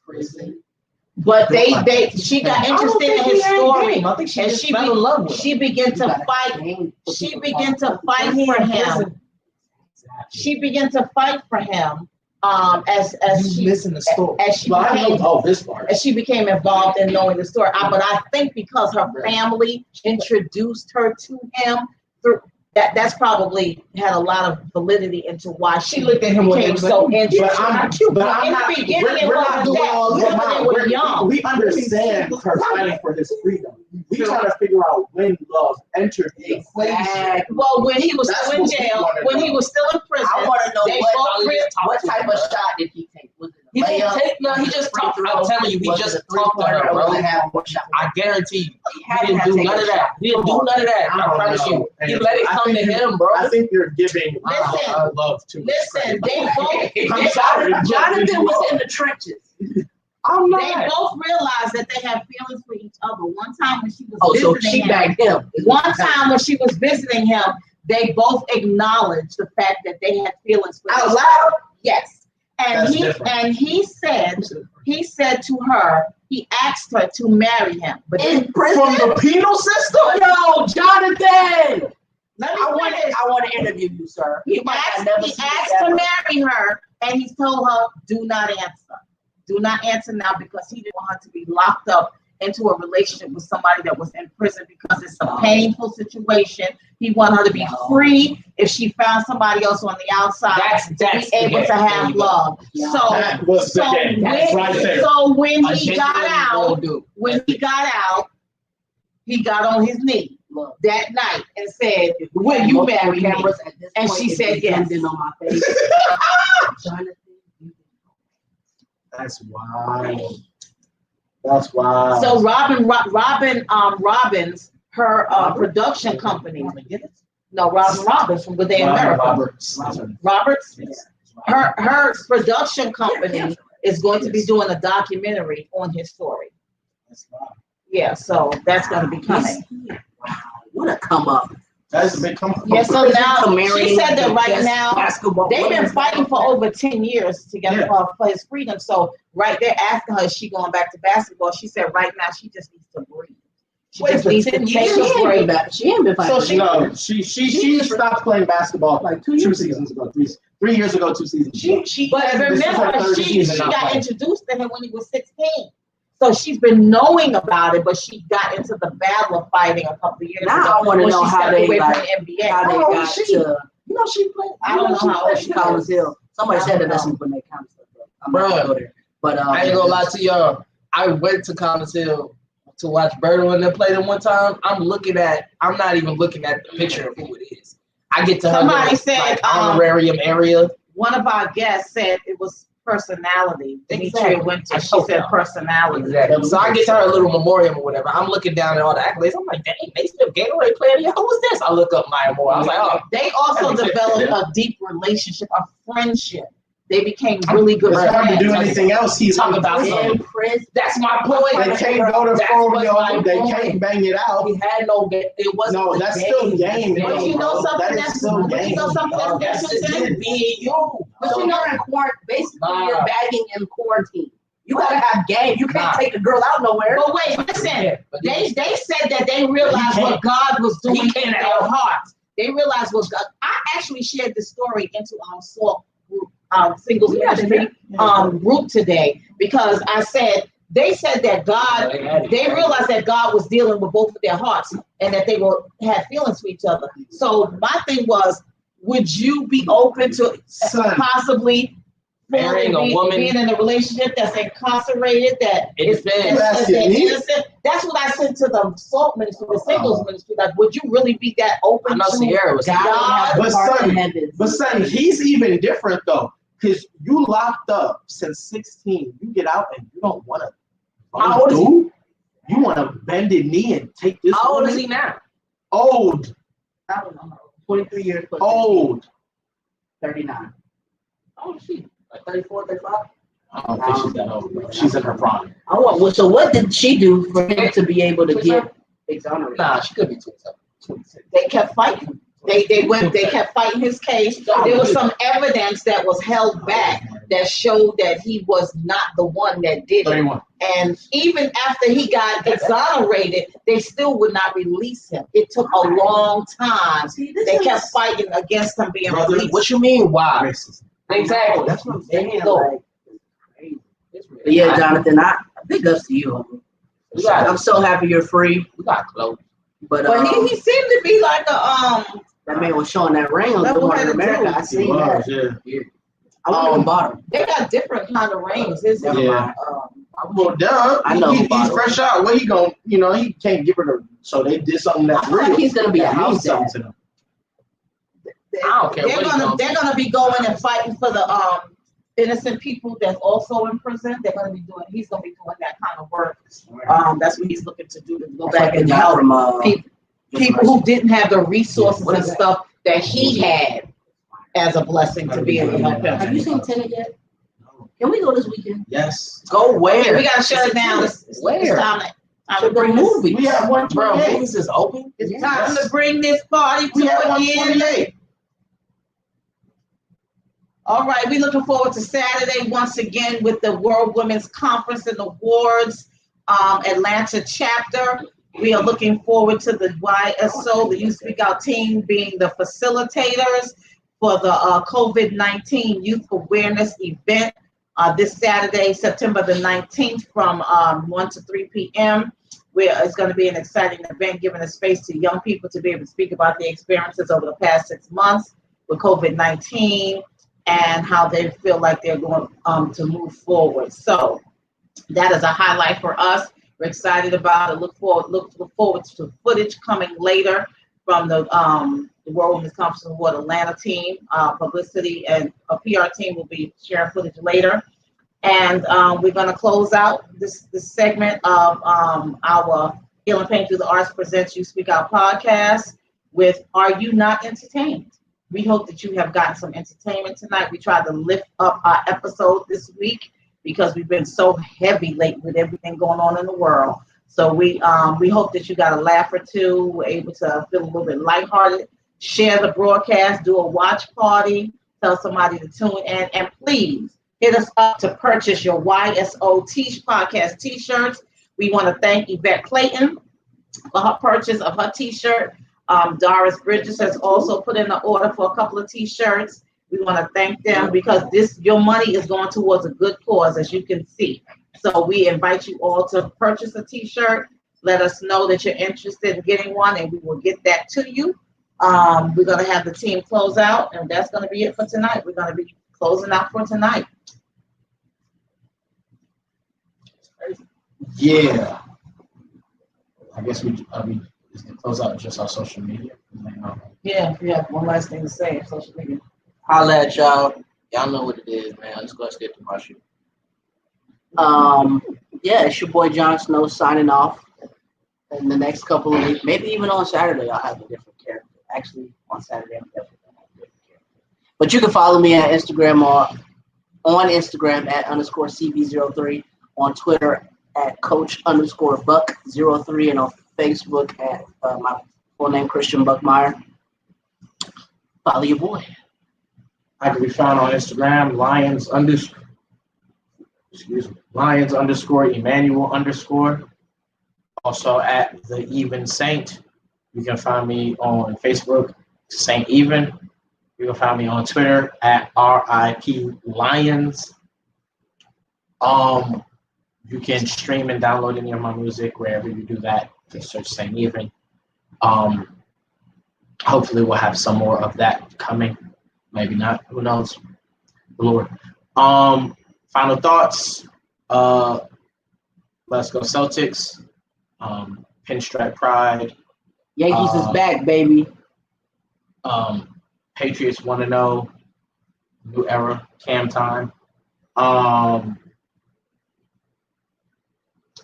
Prison. But she got interested in his story. I think she And just she fell in love with him. She began You to gotta fight. game for She people began to to fight for him. She began to fight for him. As You she listen to story. as she Well, I became know this part. as she became involved in knowing the story. But I think because her family introduced her to him through that's probably had a lot of validity into why she looked at him with became him, so but interested. I'm In not. the beginning, it We're not wasn't doing that. all Remember, that. they were young. We understand her fighting for his freedom. We trying to figure out when love entered the equation. Exactly. Well, when he was That's still in what we jail, wanna when he know. was still in prison, I want to know they both what type of shot did he take? Was it a He didn't layup? take none. He just Free talked. throw? I'm telling you, he Was just it a talked to her, three-pointer? bro. Was it half court shot? I guarantee you, He he didn't do none of that. He didn't do none of that. I promise you. He let it come to him, bro. I think you're giving Listen. love too much Listen, credit. they both I'm sorry. Jonathan was in the trenches. I'm they both realized that they had feelings for each other. One time when she was Oh, so visiting she him, bagged him. one time when she was visiting him, they both acknowledged the fact that they had feelings for each Out other. loud? Yes. And That's different. he said to her, he asked her to marry him. But then, In prison? From the penal system? Yo, Jonathan! let me I finish. want to interview you, sir. He asked to marry her, and he told her, do not answer. Do not answer now, because he didn't want her to be locked up into a relationship with somebody that was in prison, because it's a painful situation. He wanted her to be free if she found somebody else on the outside That's to be able to have love. Yeah. That was the game. That's right there. So when he got out, he got on his knee that night and said, will you marry me? And she said yes. On my face. Jonathan, That's wild. That's wild. So Robbins, her production company. No, Robbins from Good Day America. Roberts. Her production company is going to be doing a documentary on his story. Yeah, so that's going to be coming. wow, what a come up. That's a big come. Yeah, so now To marry she said that the right best now basketball they've been players fighting for over 10 years together Yeah. for his freedom. So right there asking her, is she going back to basketball? She said right now she just needs to breathe. She Wait, just for needs to 10 take years? a break. She ain't been fighting. So she- No, she stopped playing basketball like 2 seasons ago. 3 years ago, 2 seasons ago. But This is her remember, third she season not got playing. introduced to him when he was 16. So she's been knowing about it, but she got into the battle of fighting a couple of years Now ago. I wanna when know she how stepped they, away like, from the NBA. how they How old got is she? to You know she played. I don't know how old she Collins is. Hill. Somebody I said don't that that's know. when they kind of stuff. I'm not gonna go there. But I ain't gonna lie to y'all. I went to Collins Hill to watch Berto and them play them one time. I'm not even looking at the picture of who it is. I get to her Somebody little, said, like, honorarium area. One of our guests said it was personality. Demetria Exactly. Winter. I She told said y'all. personality. Exactly. So I get to her little memorial or whatever. I'm looking down at all the accolades. I'm like, dang, they still Gatorade player. Yeah, who was this? I look up Maya Moore. I was like, oh, They also That makes developed sense. a deep relationship, a friendship. They became really good It's hard to friends. do anything else. He's talk about in something. prison. That's my point. They can't go to That's what's Froyo. my They point. can't bang it out. He had no game. It wasn't. No, the that's still game. But you know something That is that's still but you know game. something Oh, that's that's just interesting? you being you. But you know, in quarantine, basically, you're Nah. bagging in quarantine. You gotta have game. You can't Nah. take a girl out nowhere. But wait, listen. But They said that they realized He what can't. God was doing He in can't their at all. hearts. They realized what God. I actually shared this story into SWAT group, singles ministry group today because I said they said that God. They realized that God was dealing with both of their hearts and that they had feelings for each other. So my thing was, would you be open to Son. possibly Marrying a woman. being in a relationship that's incarcerated, that It is depends. that's That's it. innocent? That's what I said to the SALT ministry, the singles ministry. Like, would you really be that I open know to Sierra was. God don't have But a part son- in heaven. But son, he's even different though, because you locked up since 16. You get out and you don't want to. How old is he? You want to bend the knee and take this. How old is woman? he now? Old, I don't know. 23 years plus old. 39. How old is she? Like 34, 35? I don't think she's that old, bro. She's in her prime. I want. Well, so what did she do for him to be able to get exonerated? Nah, she could be 27. 26. They kept fighting. They kept fighting his case. There was some evidence that was held back that showed that he was not the one that did it. 31. And even after he got exonerated, they still would not release him. It took a long time. See, this They is- kept fighting against him being Brother, released. What you mean, why? Racist. Exactly. That's what I'm There saying. you go. Like, but yeah, Jonathan, big ups to you. Homie. We got, I'm so happy you're free. we got close. But But he seemed to be like a that man was showing that ring on the one in Level-headed America. dude. I He seen was, that. yeah. I wouldn't even bought him. They got different kind of rings. Isn't Never it? Yeah. Um, Well, duh. I know He's about it. fresh out. What he going he can't give her the. So they did something that's I feel like real. he's gonna be a That means house something dad. to them. I don't care what he goes. They're gonna be going and fighting for the innocent people that's also in prison. He's gonna be doing that kind of work. That's what he's looking to do, to go back and help people who didn't have the resources What and is that? stuff that he had as a blessing to be able to help Have you him. seen Tenet yet? Can we go this weekend? Yes. Go where? Okay, we gotta shut it down. It's Where? time To to the bring this. movie. We have one Bro, 28. movies is open? It's time to bring this party We to have an one end. 28. All right, we're looking forward to Saturday once again with the World Women's Conference and Awards Atlanta chapter. We are looking forward to the YSO, the Youth Speak Out team, being the facilitators for the COVID-19 Youth Awareness event this Saturday, September the 19th from 1 to 3 p.m. Where it's going to be an exciting event, giving a space to young people to be able to speak about their experiences over the past 6 months with COVID-19 and how they feel like they're going to move forward. So that is a highlight for us. We're excited about it. Look forward to footage coming later from the World Women's Conference and Award Atlanta team. Publicity and a PR team will be sharing footage later. And we're going to close out this segment of our Healing Pain Through the Arts Presents You Speak Out podcast with Are You Not Entertained? We hope that you have gotten some entertainment tonight. We tried to lift up our episode this week because we've been so heavy lately with everything going on in the world. So we hope that you got a laugh or two. We're able to feel a little bit lighthearted. Share the broadcast, do a watch party, tell somebody to tune in, and please hit us up to purchase your YSO podcast t-shirts. We want to thank Yvette Clayton for her purchase of her t-shirt. Doris Bridges has also put in an order for a couple of t-shirts. We want to thank them because your money is going towards a good cause, as you can see. So we invite you all to purchase a t-shirt. Let us know that you're interested in getting one, and we will get that to you. We're going to have the team close out, and that's going to be it for tonight. We're going to be closing out for tonight. Yeah. I guess we is the close out just our social media. Yeah, one last thing to say, social media. Holla at y'all. Y'all know what it is, man. Let's go skip to my shoot. Yeah, it's your boy Jon Snow signing off. In the next couple of weeks, maybe even on Saturday, I'll have a different character. Actually, on Saturday, I'm definitely gonna have a different character. But you can follow me at Instagram or on Instagram at _CB03, on Twitter at Coach_Buck03, and on Facebook at my full name Christian Buckmeyer. Follow your boy. I can be found on Instagram, Lions_Emmanuel_. Also at The Even Saint. You can find me on Facebook, Saint Even. You can find me on Twitter at RIP Lions. You can stream and download any of my music wherever you do that. Just search Saint Even. Hopefully we'll have some more of that coming. Maybe not. Who knows? The Lord. Final thoughts. Let's go Celtics. Pinstripe Pride. Yankees is back, baby. Patriots 1-0. New era. Cam time.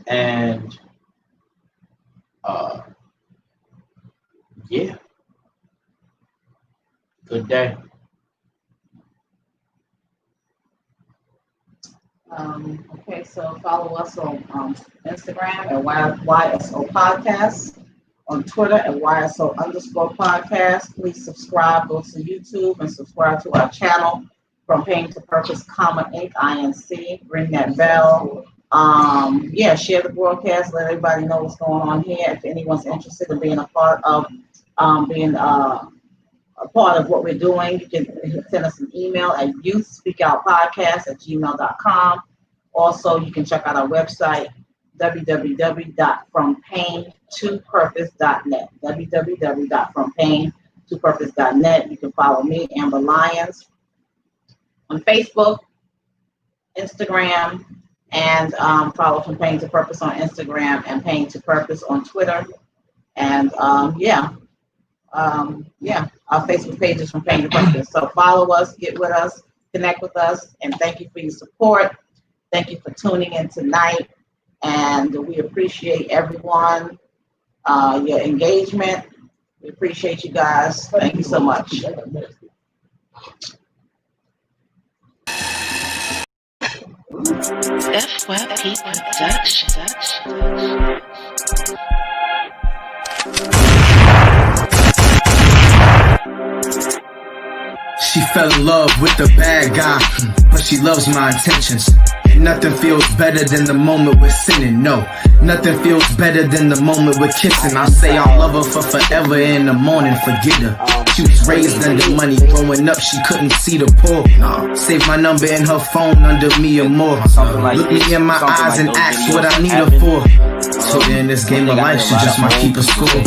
And yeah. Good day. Okay, so follow us on Instagram at YSO Podcast, on Twitter at YSO_podcast. Please subscribe, go to YouTube and subscribe to our channel, From Pain to Purpose, Inc., INC. Ring that bell. Share the broadcast, let everybody know what's going on here. If anyone's interested in being a part of what we're doing, you can send us an email at youthspeakoutpodcast@gmail.com. Also, you can check out our website, www.frompaintopurpose.net. www.frompaintopurpose.net. You can follow me, Amber Lyons, on Facebook, Instagram, and follow From Pain to Purpose on Instagram and Pain to Purpose on Twitter. And our Facebook page is From Pain to Purpose. So follow us, get with us, connect with us, and thank you for your support. Thank you for tuning in tonight, and we appreciate everyone, your engagement. We appreciate you guys. Thank you so much. FYP Production. She fell in love with the bad guy, but she loves my intentions. And nothing feels better than the moment we're sinning, no. Nothing feels better than the moment we're kissing. I'll say I'll love her for forever, in the morning forget her. She was raised under money, growing up she couldn't see the poor. Save my number in her phone under me or more. Look me in my eyes and ask what I need her for. So in this game of life she just might keep a score.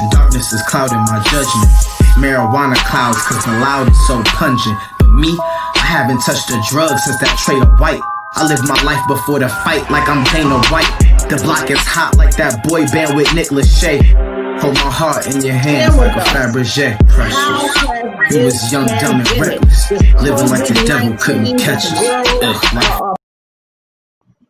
And darkness is clouding my judgment. Marijuana clouds cause the loud is so pungent. But me, I haven't touched a drug since that tray of white. I live my life before the fight like I'm Dana White. The block is hot like that boy band with Nick Lachey. Hold my heart in your hands like a Fabergé. Precious. We was young, dumb, and reckless. Living like the devil couldn't catch us. Life